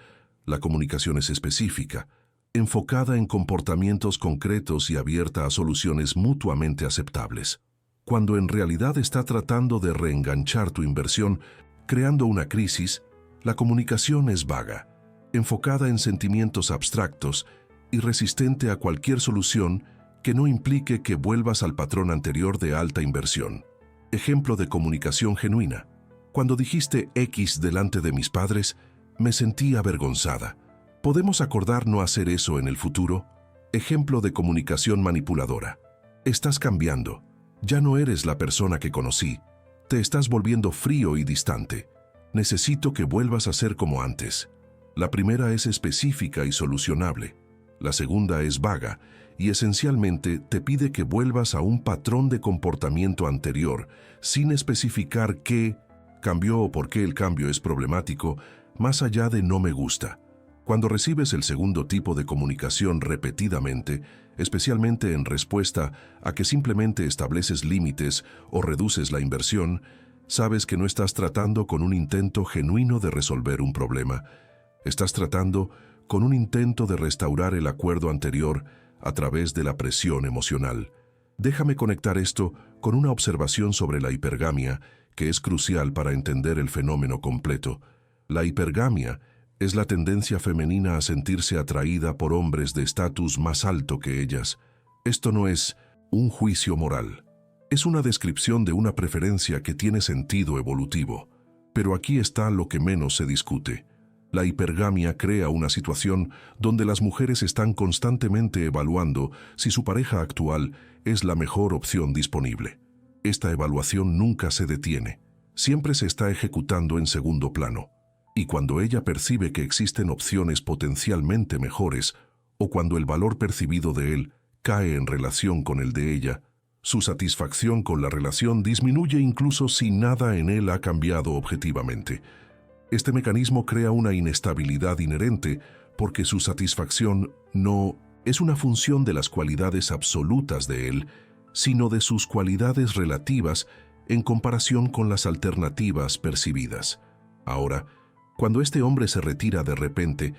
la comunicación es específica, enfocada en comportamientos concretos y abierta a soluciones mutuamente aceptables. Cuando en realidad está tratando de reenganchar tu inversión, creando una crisis, la comunicación es vaga, enfocada en sentimientos abstractos y resistente a cualquier solución que no implique que vuelvas al patrón anterior de alta inversión. Ejemplo de comunicación genuina. Cuando dijiste X delante de mis padres, me sentí avergonzada. ¿Podemos acordar no hacer eso en el futuro? Ejemplo de comunicación manipuladora. Estás cambiando. Ya no eres la persona que conocí. Te estás volviendo frío y distante. Necesito que vuelvas a ser como antes. La primera es específica y solucionable. La segunda es vaga y esencialmente te pide que vuelvas a un patrón de comportamiento anterior, sin especificar qué cambió o por qué el cambio es problemático, más allá de no me gusta. Cuando recibes el segundo tipo de comunicación repetidamente, especialmente en respuesta a que simplemente estableces límites o reduces la inversión, sabes que no estás tratando con un intento genuino de resolver un problema. Estás tratando con un intento de restaurar el acuerdo anterior a través de la presión emocional. Déjame conectar esto con una observación sobre la hipergamia, que es crucial para entender el fenómeno completo. La hipergamia es la tendencia femenina a sentirse atraída por hombres de estatus más alto que ellas. Esto no es un juicio moral. Es una descripción de una preferencia que tiene sentido evolutivo. Pero aquí está lo que menos se discute. La hipergamia crea una situación donde las mujeres están constantemente evaluando si su pareja actual es la mejor opción disponible. Esta evaluación nunca se detiene. Siempre se está ejecutando en segundo plano. Y cuando ella percibe que existen opciones potencialmente mejores, o cuando el valor percibido de él cae en relación con el de ella, su satisfacción con la relación disminuye incluso si nada en él ha cambiado objetivamente. Este mecanismo crea una inestabilidad inherente porque su satisfacción no es una función de las cualidades absolutas de él, sino de sus cualidades relativas en comparación con las alternativas percibidas. Ahora, cuando este hombre se retira de repente,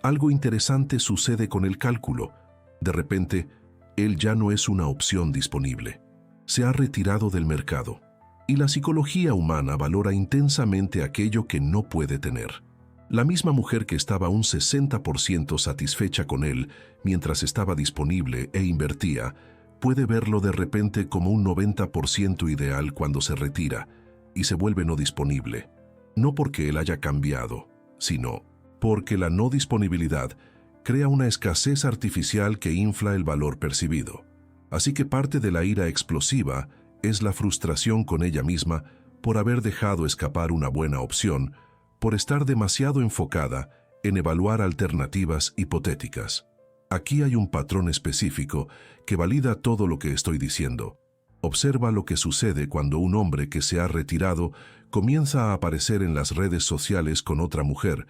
algo interesante sucede con el cálculo. De repente, él ya no es una opción disponible. Se ha retirado del mercado. Y la psicología humana valora intensamente aquello que no puede tener. La misma mujer que estaba un 60% satisfecha con él mientras estaba disponible e invertía, puede verlo de repente como un 90% ideal cuando se retira y se vuelve no disponible. No porque él haya cambiado, sino porque la no disponibilidad crea una escasez artificial que infla el valor percibido. Así que parte de la ira explosiva es la frustración con ella misma por haber dejado escapar una buena opción, por estar demasiado enfocada en evaluar alternativas hipotéticas. Aquí hay un patrón específico que valida todo lo que estoy diciendo. Observa lo que sucede cuando un hombre que se ha retirado comienza a aparecer en las redes sociales con otra mujer,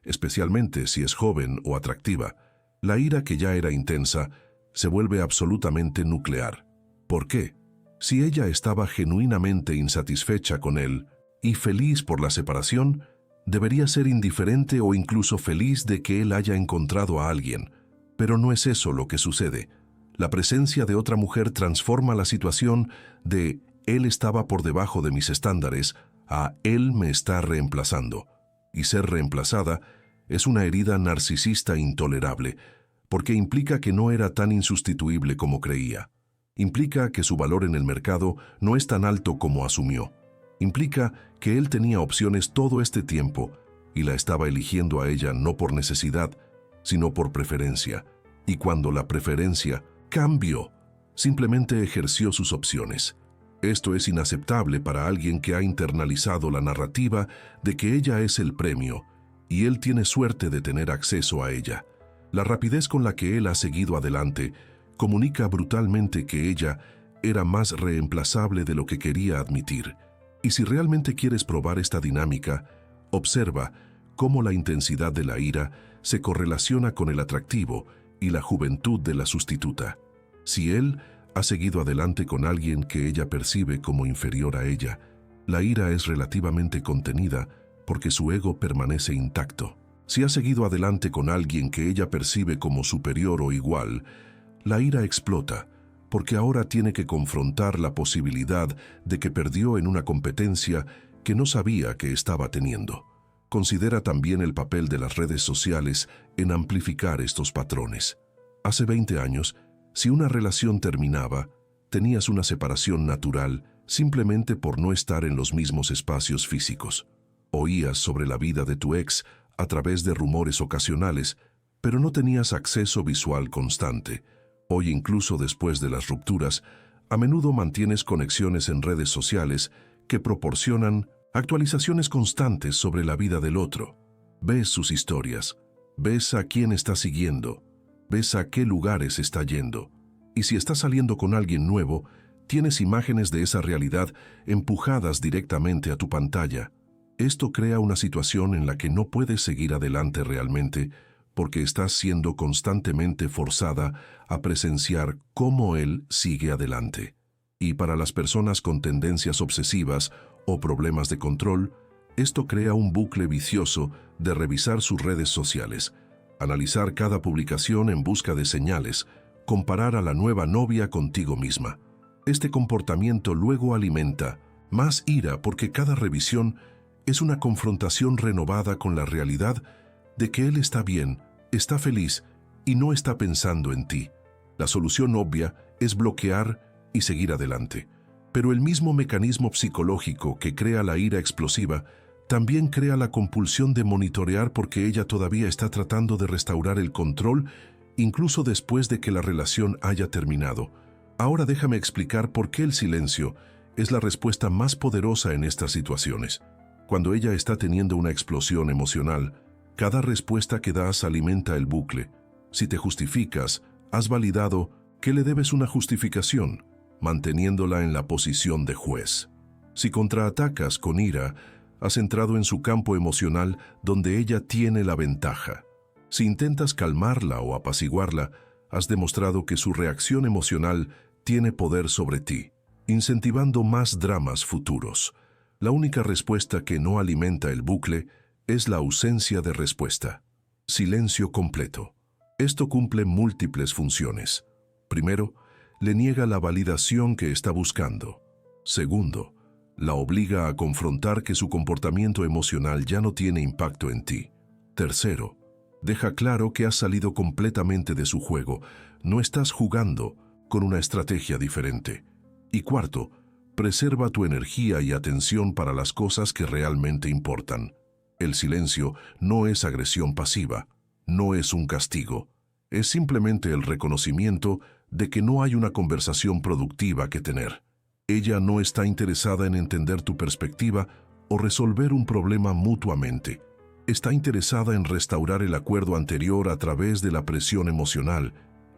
especialmente si es joven o atractiva. La ira que ya era intensa se vuelve absolutamente nuclear. ¿Por qué? Si ella estaba genuinamente insatisfecha con él y feliz por la separación, debería ser indiferente o incluso feliz de que él haya encontrado a alguien. Pero no es eso lo que sucede. La presencia de otra mujer transforma la situación de él estaba por debajo de mis estándares a él me está reemplazando. Y ser reemplazada es una herida narcisista intolerable, porque implica que no era tan insustituible como creía. Implica que su valor en el mercado no es tan alto como asumió. Implica que él tenía opciones todo este tiempo y la estaba eligiendo a ella no por necesidad, sino por preferencia. Y cuando la preferencia cambió, simplemente ejerció sus opciones. Esto es inaceptable para alguien que ha internalizado la narrativa de que ella es el premio y él tiene suerte de tener acceso a ella. La rapidez con la que él ha seguido adelante comunica brutalmente que ella era más reemplazable de lo que quería admitir. Y si realmente quieres probar esta dinámica, observa cómo la intensidad de la ira se correlaciona con el atractivo y la juventud de la sustituta. Si él Ha seguido adelante con alguien que ella percibe como inferior a ella. La ira es relativamente contenida porque su ego permanece intacto. Si ha seguido adelante con alguien que ella percibe como superior o igual, la ira explota porque ahora tiene que confrontar la posibilidad de que perdió en una competencia que no sabía que estaba teniendo. Considera también el papel de las redes sociales en amplificar estos patrones. Hace 20 años, si una relación terminaba, tenías una separación natural simplemente por no estar en los mismos espacios físicos. Oías sobre la vida de tu ex a través de rumores ocasionales, pero no tenías acceso visual constante. Hoy, incluso después de las rupturas, a menudo mantienes conexiones en redes sociales que proporcionan actualizaciones constantes sobre la vida del otro. Ves sus historias, ves a quién está siguiendo, ves a qué lugares está yendo. Y si está saliendo con alguien nuevo, tienes imágenes de esa realidad empujadas directamente a tu pantalla. Esto crea una situación en la que no puedes seguir adelante realmente porque estás siendo constantemente forzada a presenciar cómo él sigue adelante. Y para las personas con tendencias obsesivas o problemas de control, esto crea un bucle vicioso de revisar sus redes sociales, analizar cada publicación en busca de señales, comparar a la nueva novia contigo misma. Este comportamiento luego alimenta más ira porque cada revisión es una confrontación renovada con la realidad de que él está bien, está feliz y no está pensando en ti. La solución obvia es bloquear y seguir adelante. Pero el mismo mecanismo psicológico que crea la ira explosiva también crea la compulsión de monitorear porque ella todavía está tratando de restaurar el control incluso después de que la relación haya terminado. Ahora déjame explicar por qué el silencio es la respuesta más poderosa en estas situaciones. Cuando ella está teniendo una explosión emocional, cada respuesta que das alimenta el bucle. Si te justificas, has validado que le debes una justificación, manteniéndola en la posición de juez. Si contraatacas con ira, has entrado en su campo emocional donde ella tiene la ventaja. Si intentas calmarla o apaciguarla, has demostrado que su reacción emocional tiene poder sobre ti, incentivando más dramas futuros. La única respuesta que no alimenta el bucle es la ausencia de respuesta. Silencio completo. Esto cumple múltiples funciones. Primero, le niega la validación que está buscando. Segundo, la obliga a confrontar que su comportamiento emocional ya no tiene impacto en ti. Tercero, deja claro que has salido completamente de su juego, no estás jugando con una estrategia diferente. Y cuarto, preserva tu energía y atención para las cosas que realmente importan. El silencio no es agresión pasiva, no es un castigo, es simplemente el reconocimiento de que no hay una conversación productiva que tener. Ella no está interesada en entender tu perspectiva o resolver un problema mutuamente. Está interesada en restaurar el acuerdo anterior a través de la presión emocional,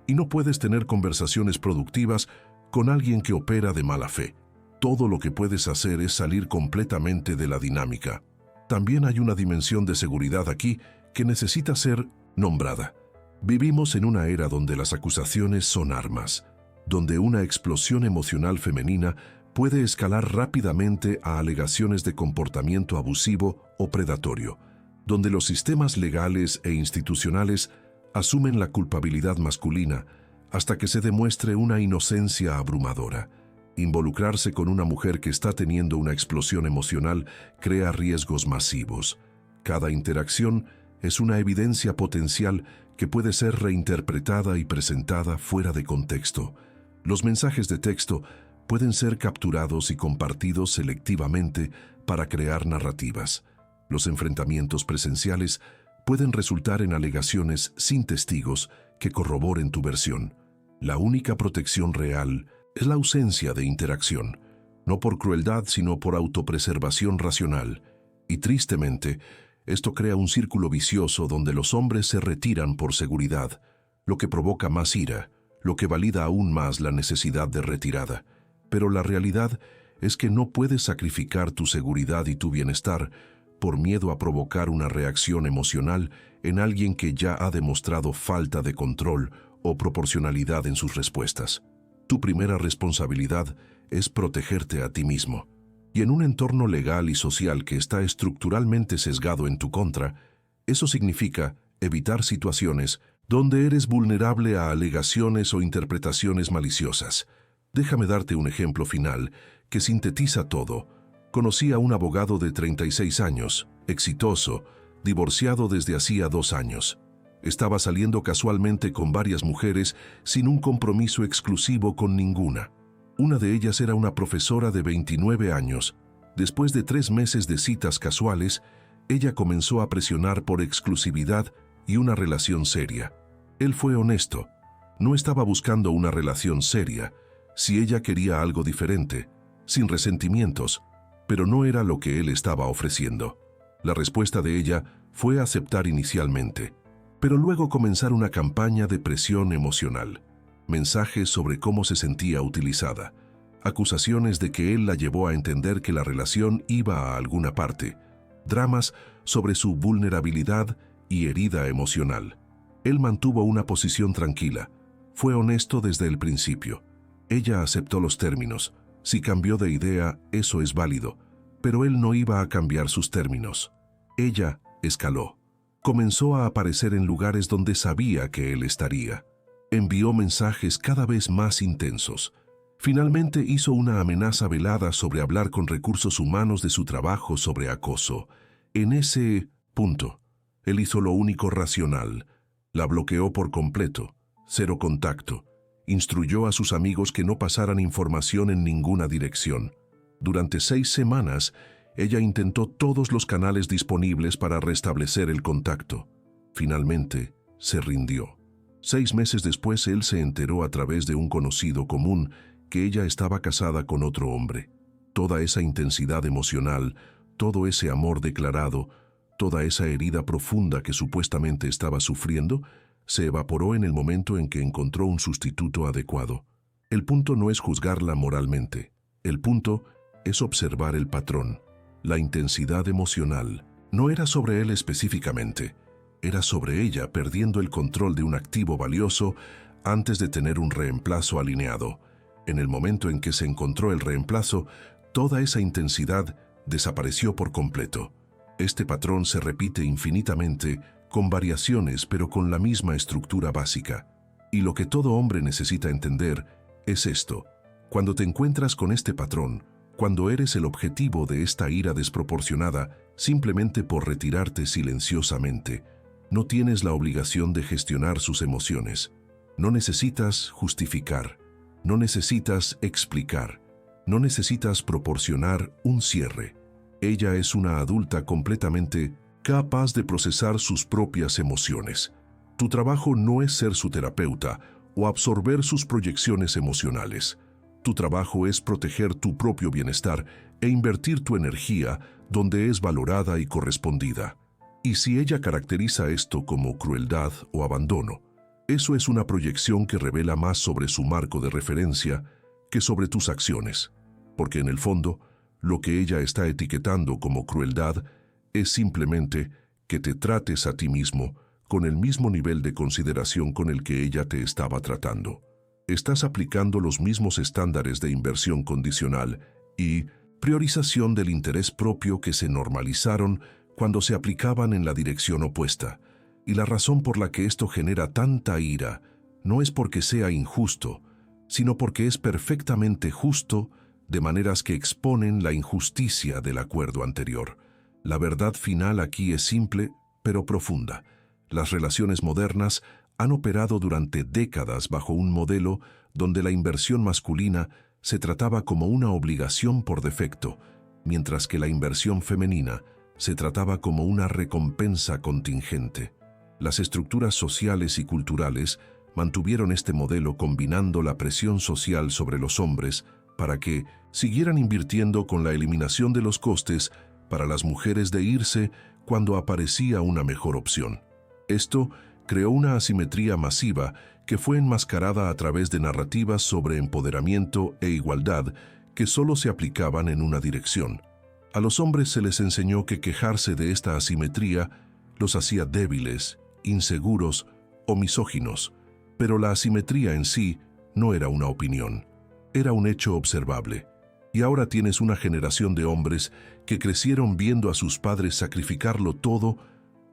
y no puedes tener conversaciones productivas con alguien que opera de mala fe. Todo lo que puedes hacer es salir completamente de la dinámica. También hay una dimensión de seguridad aquí que necesita ser nombrada. Vivimos en una era donde las acusaciones son armas, donde una explosión emocional femenina puede escalar rápidamente a alegaciones de comportamiento abusivo o predatorio, donde los sistemas legales e institucionales asumen la culpabilidad masculina hasta que se demuestre una inocencia abrumadora. Involucrarse con una mujer que está teniendo una explosión emocional crea riesgos masivos. Cada interacción es una evidencia potencial que puede ser reinterpretada y presentada fuera de contexto. Los mensajes de texto pueden ser capturados y compartidos selectivamente para crear narrativas. Los enfrentamientos presenciales pueden resultar en alegaciones sin testigos que corroboren tu versión. La única protección real es la ausencia de interacción, no por crueldad sino por autopreservación racional. Y tristemente, esto crea un círculo vicioso donde los hombres se retiran por seguridad, lo que provoca más ira, lo que valida aún más la necesidad de retirada. Pero la realidad es que no puedes sacrificar tu seguridad y tu bienestar por miedo a provocar una reacción emocional en alguien que ya ha demostrado falta de control o proporcionalidad en sus respuestas. Tu primera responsabilidad es protegerte a ti mismo. Y en un entorno legal y social que está estructuralmente sesgado en tu contra, eso significa evitar situaciones donde eres vulnerable a alegaciones o interpretaciones maliciosas. Déjame darte un ejemplo final que sintetiza todo. Conocí a un abogado de 36 años, exitoso, divorciado desde hacía 2 años. Estaba saliendo casualmente con varias mujeres sin un compromiso exclusivo con ninguna. Una de ellas era una profesora de 29 años. Después de 3 meses de citas casuales, ella comenzó a presionar por exclusividad y una relación seria. Él fue honesto. No estaba buscando una relación seria. Si ella quería algo diferente, sin resentimientos, pero no era lo que él estaba ofreciendo. La respuesta de ella fue aceptar inicialmente, pero luego comenzar una campaña de presión emocional. Mensajes sobre cómo se sentía utilizada. Acusaciones de que él la llevó a entender que la relación iba a alguna parte. Dramas sobre su vulnerabilidad y herida emocional. Él mantuvo una posición tranquila. Fue honesto desde el principio. Ella aceptó los términos. Si cambió de idea, eso es válido. Pero él no iba a cambiar sus términos. Ella escaló. Comenzó a aparecer en lugares donde sabía que él estaría. Envió mensajes cada vez más intensos. Finalmente hizo una amenaza velada sobre hablar con recursos humanos de su trabajo sobre acoso. En ese punto, él hizo lo único racional. La bloqueó por completo. Cero contacto. Instruyó a sus amigos que no pasaran información en ninguna dirección. Durante 6 semanas, ella intentó todos los canales disponibles para restablecer el contacto. Finalmente, se rindió. 6 meses después, él se enteró a través de un conocido común que ella estaba casada con otro hombre. Toda esa intensidad emocional, todo ese amor declarado, toda esa herida profunda que supuestamente estaba sufriendo, se evaporó en el momento en que encontró un sustituto adecuado. El punto no es juzgarla moralmente. El punto es observar el patrón. La intensidad emocional no era sobre él específicamente, era sobre ella perdiendo el control de un activo valioso antes de tener un reemplazo alineado. En el momento en que se encontró el reemplazo, toda esa intensidad desapareció por completo. Este patrón se repite infinitamente, con variaciones pero con la misma estructura básica. Y lo que todo hombre necesita entender es esto. Cuando te encuentras con este patrón, cuando eres el objetivo de esta ira desproporcionada simplemente por retirarte silenciosamente, no tienes la obligación de gestionar sus emociones. No necesitas justificar, no necesitas explicar, no necesitas proporcionar un cierre. Ella es una adulta completamente capaz de procesar sus propias emociones. Tu trabajo no es ser su terapeuta o absorber sus proyecciones emocionales. Tu trabajo es proteger tu propio bienestar e invertir tu energía donde es valorada y correspondida. Y si ella caracteriza esto como crueldad o abandono, eso es una proyección que revela más sobre su marco de referencia que sobre tus acciones, porque en el fondo, lo que ella está etiquetando como crueldad es simplemente que te trates a ti mismo con el mismo nivel de consideración con el que ella te estaba tratando. Estás aplicando los mismos estándares de inversión condicional y priorización del interés propio que se normalizaron cuando se aplicaban en la dirección opuesta. Y la razón por la que esto genera tanta ira no es porque sea injusto, sino porque es perfectamente justo de maneras que exponen la injusticia del acuerdo anterior. La verdad final aquí es simple, pero profunda. Las relaciones modernas han operado durante décadas bajo un modelo donde la inversión masculina se trataba como una obligación por defecto, mientras que la inversión femenina se trataba como una recompensa contingente. Las estructuras sociales y culturales mantuvieron este modelo combinando la presión social sobre los hombres para que siguieran invirtiendo con la eliminación de los costes para las mujeres de irse cuando aparecía una mejor opción. Esto creó una asimetría masiva que fue enmascarada a través de narrativas sobre empoderamiento e igualdad que solo se aplicaban en una dirección. A los hombres se les enseñó que quejarse de esta asimetría los hacía débiles, inseguros o misóginos, pero la asimetría en sí no era una opinión, era un hecho observable. Y ahora tienes una generación de hombres que crecieron viendo a sus padres sacrificarlo todo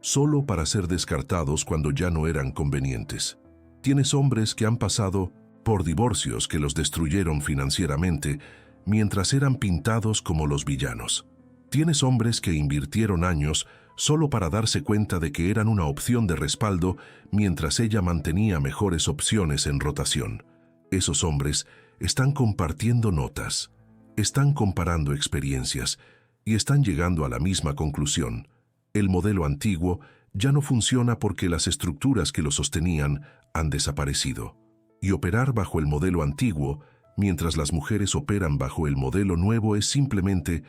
solo para ser descartados cuando ya no eran convenientes. Tienes hombres que han pasado por divorcios que los destruyeron financieramente mientras eran pintados como los villanos. Tienes hombres que invirtieron años solo para darse cuenta de que eran una opción de respaldo mientras ella mantenía mejores opciones en rotación. Esos hombres están compartiendo notas, están comparando experiencias y están llegando a la misma conclusión. El modelo antiguo ya no funciona porque las estructuras que lo sostenían han desaparecido. Y operar bajo el modelo antiguo, mientras las mujeres operan bajo el modelo nuevo, es simplemente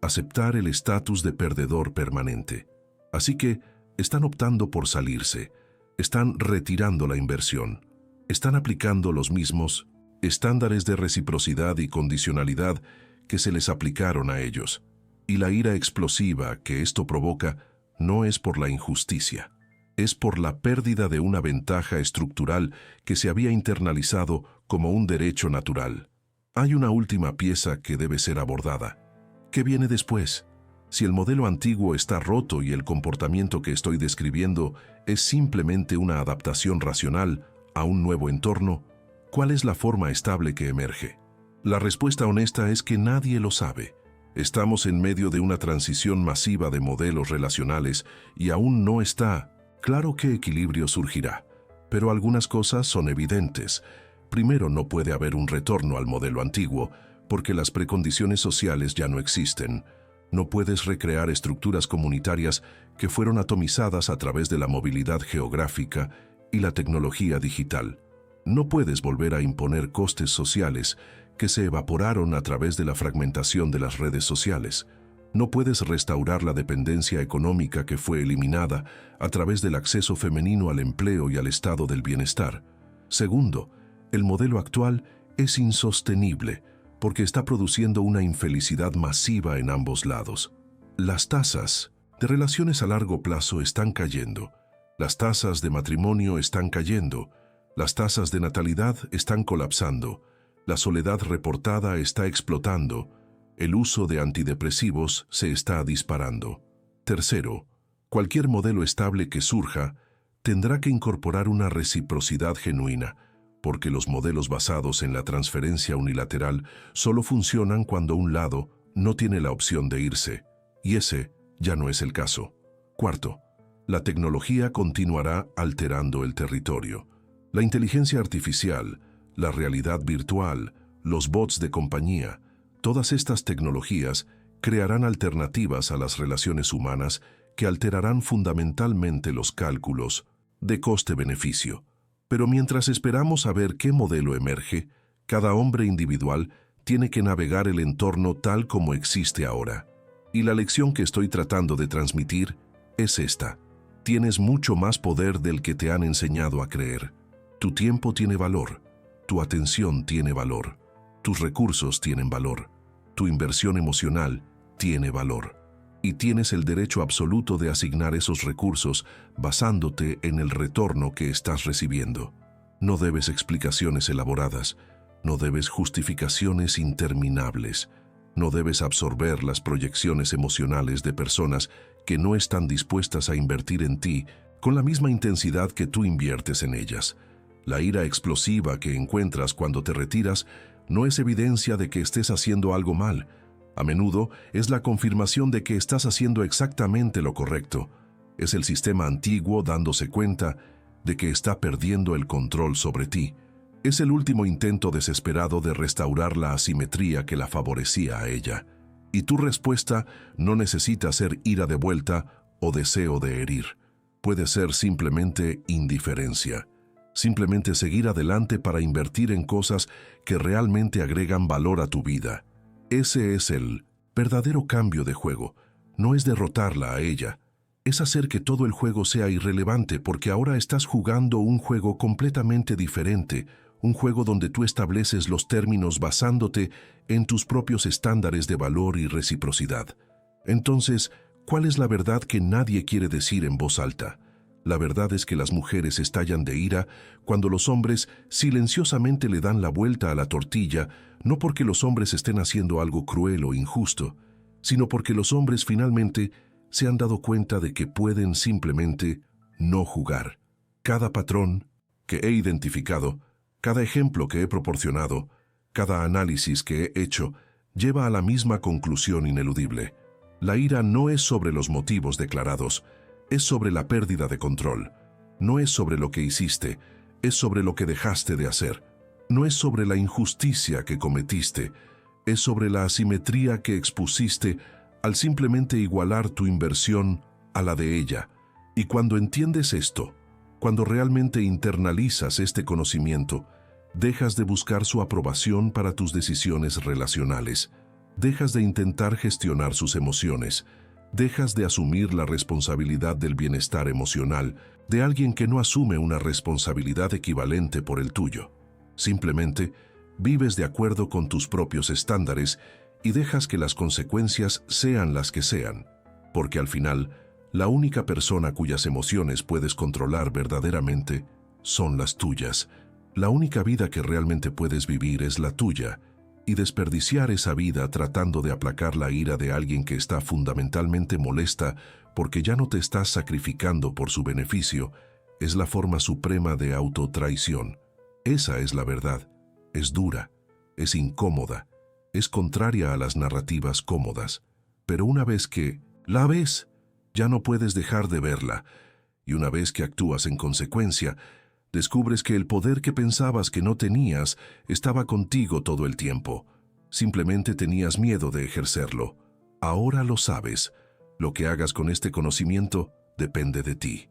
aceptar el estatus de perdedor permanente. Así que están optando por salirse, están retirando la inversión, están aplicando los mismos estándares de reciprocidad y condicionalidad que se les aplicaron a ellos. Y la ira explosiva que esto provoca no es por la injusticia, es por la pérdida de una ventaja estructural que se había internalizado como un derecho natural. Hay una última pieza que debe ser abordada. ¿Qué viene después? Si el modelo antiguo está roto y el comportamiento que estoy describiendo es simplemente una adaptación racional a un nuevo entorno, ¿cuál es la forma estable que emerge? La respuesta honesta es que nadie lo sabe. Estamos en medio de una transición masiva de modelos relacionales y aún no está claro qué equilibrio surgirá. Pero algunas cosas son evidentes. Primero, no puede haber un retorno al modelo antiguo porque las precondiciones sociales ya no existen. No puedes recrear estructuras comunitarias que fueron atomizadas a través de la movilidad geográfica y la tecnología digital. No puedes volver a imponer costes sociales que se evaporaron a través de la fragmentación de las redes sociales. No puedes restaurar la dependencia económica que fue eliminada a través del acceso femenino al empleo y al estado del bienestar. Segundo, el modelo actual es insostenible porque está produciendo una infelicidad masiva en ambos lados. Las tasas de relaciones a largo plazo están cayendo. Las tasas de matrimonio están cayendo. Las tasas de natalidad están colapsando. La soledad reportada está explotando. El uso de antidepresivos se está disparando. Tercero, cualquier modelo estable que surja tendrá que incorporar una reciprocidad genuina, porque los modelos basados en la transferencia unilateral solo funcionan cuando un lado no tiene la opción de irse, y ese ya no es el caso. Cuarto, la tecnología continuará alterando el territorio. La inteligencia artificial, la realidad virtual, los bots de compañía, todas estas tecnologías crearán alternativas a las relaciones humanas que alterarán fundamentalmente los cálculos de coste-beneficio. Pero mientras esperamos a ver qué modelo emerge, cada hombre individual tiene que navegar el entorno tal como existe ahora. Y la lección que estoy tratando de transmitir es esta. Tienes mucho más poder del que te han enseñado a creer. Tu tiempo tiene valor, tu atención tiene valor, tus recursos tienen valor, tu inversión emocional tiene valor. Y tienes el derecho absoluto de asignar esos recursos basándote en el retorno que estás recibiendo. No debes explicaciones elaboradas, no debes justificaciones interminables, no debes absorber las proyecciones emocionales de personas que no están dispuestas a invertir en ti con la misma intensidad que tú inviertes en ellas. La ira explosiva que encuentras cuando te retiras no es evidencia de que estés haciendo algo mal. A menudo es la confirmación de que estás haciendo exactamente lo correcto. Es el sistema antiguo dándose cuenta de que está perdiendo el control sobre ti. Es el último intento desesperado de restaurar la asimetría que la favorecía a ella. Y tu respuesta no necesita ser ira de vuelta o deseo de herir. Puede ser simplemente indiferencia. Simplemente seguir adelante para invertir en cosas que realmente agregan valor a tu vida. Ese es el verdadero cambio de juego. No es derrotarla a ella. Es hacer que todo el juego sea irrelevante porque ahora estás jugando un juego completamente diferente, un juego donde tú estableces los términos basándote en tus propios estándares de valor y reciprocidad. Entonces, ¿cuál es la verdad que nadie quiere decir en voz alta? La verdad es que las mujeres estallan de ira cuando los hombres silenciosamente le dan la vuelta a la tortilla, no porque los hombres estén haciendo algo cruel o injusto, sino porque los hombres finalmente se han dado cuenta de que pueden simplemente no jugar. Cada patrón que he identificado, cada ejemplo que he proporcionado, cada análisis que he hecho, lleva a la misma conclusión ineludible. La ira no es sobre los motivos declarados, es sobre la pérdida de control. No es sobre lo que hiciste, es sobre lo que dejaste de hacer. No es sobre la injusticia que cometiste, es sobre la asimetría que expusiste al simplemente igualar tu inversión a la de ella. Y cuando entiendes esto, cuando realmente internalizas este conocimiento, dejas de buscar su aprobación para tus decisiones relacionales, dejas de intentar gestionar sus emociones, dejas de asumir la responsabilidad del bienestar emocional de alguien que no asume una responsabilidad equivalente por el tuyo. Simplemente vives de acuerdo con tus propios estándares y dejas que las consecuencias sean las que sean, porque al final, la única persona cuyas emociones puedes controlar verdaderamente son las tuyas. La única vida que realmente puedes vivir es la tuya, y desperdiciar esa vida tratando de aplacar la ira de alguien que está fundamentalmente molesta porque ya no te estás sacrificando por su beneficio es la forma suprema de autotraición. Esa es la verdad. Es dura, es incómoda, es contraria a las narrativas cómodas. Pero una vez que la ves, ya no puedes dejar de verla. Y una vez que actúas en consecuencia, descubres que el poder que pensabas que no tenías estaba contigo todo el tiempo. Simplemente tenías miedo de ejercerlo. Ahora lo sabes. Lo que hagas con este conocimiento depende de ti.